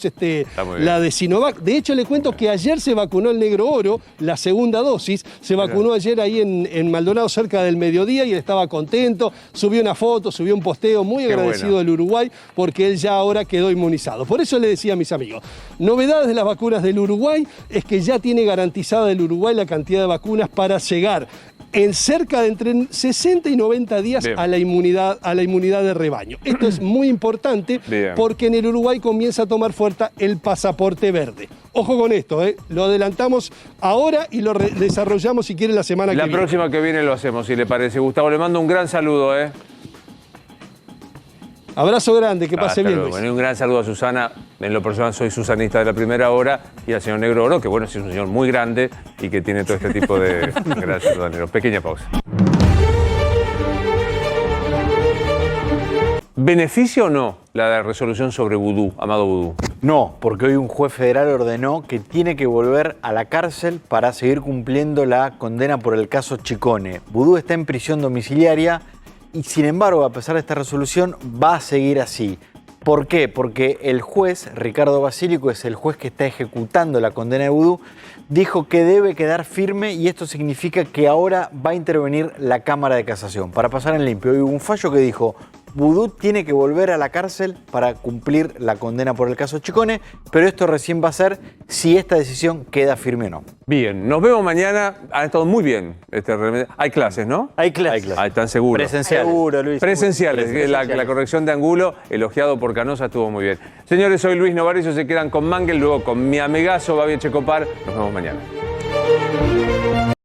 la de Sinovac. De hecho, le cuento que ayer se vacunó el Negro Oro, la segunda dosis, se vacunó ayer ahí en Maldonado cerca del mediodía y él estaba contento, subió una foto, subió un posteo, muy agradecido del Uruguay porque él ya ahora quedó inmunizado. Por eso le decía a mis amigos, novedades de las vacunas del Uruguay es que ya tiene garantizada el Uruguay la cantidad de vacunas para llegar en cerca de entre 60 y 90 días a la inmunidad de rebaño. Esto es muy importante porque en el Uruguay comienza a tomar fuerza el pasaporte verde. Ojo con esto, lo adelantamos ahora y lo desarrollamos si quiere la semana que viene. La próxima que viene lo hacemos, si le parece. Gustavo, le mando un gran saludo. Abrazo grande, que pase bien, Luis. Bueno, y un gran saludo a Susana. En lo personal soy susanista de la primera hora. Y al señor Negro Oro, que bueno, es un señor muy grande y que tiene todo este tipo de... Gracias, Danilo. Pequeña pausa. ¿Beneficia o no la resolución sobre vudú, Amado Vudú? No, porque hoy un juez federal ordenó que tiene que volver a la cárcel para seguir cumpliendo la condena por el caso Chicone. Vudú está en prisión domiciliaria y, sin embargo, a pesar de esta resolución, va a seguir así. ¿Por qué? Porque el juez, Ricardo Basílico, es el juez que está ejecutando la condena de Vudú, dijo que debe quedar firme y esto significa que ahora va a intervenir la Cámara de Casación. Para pasar en limpio, hoy hubo un fallo que dijo: Vudú tiene que volver a la cárcel para cumplir la condena por el caso Chicone, pero esto recién va a ser si esta decisión queda firme o no. Bien, nos vemos mañana. Ha estado muy bien. Hay clases, ¿no? Hay clases. ¿Están seguros? Presenciales. Seguro, Luis. Presenciales. La corrección de Angulo, elogiado por Canosa, estuvo muy bien. Señores, soy Luis Novarecio, se quedan con Mangel, luego con mi amigazo Babi Checopar. Nos vemos mañana.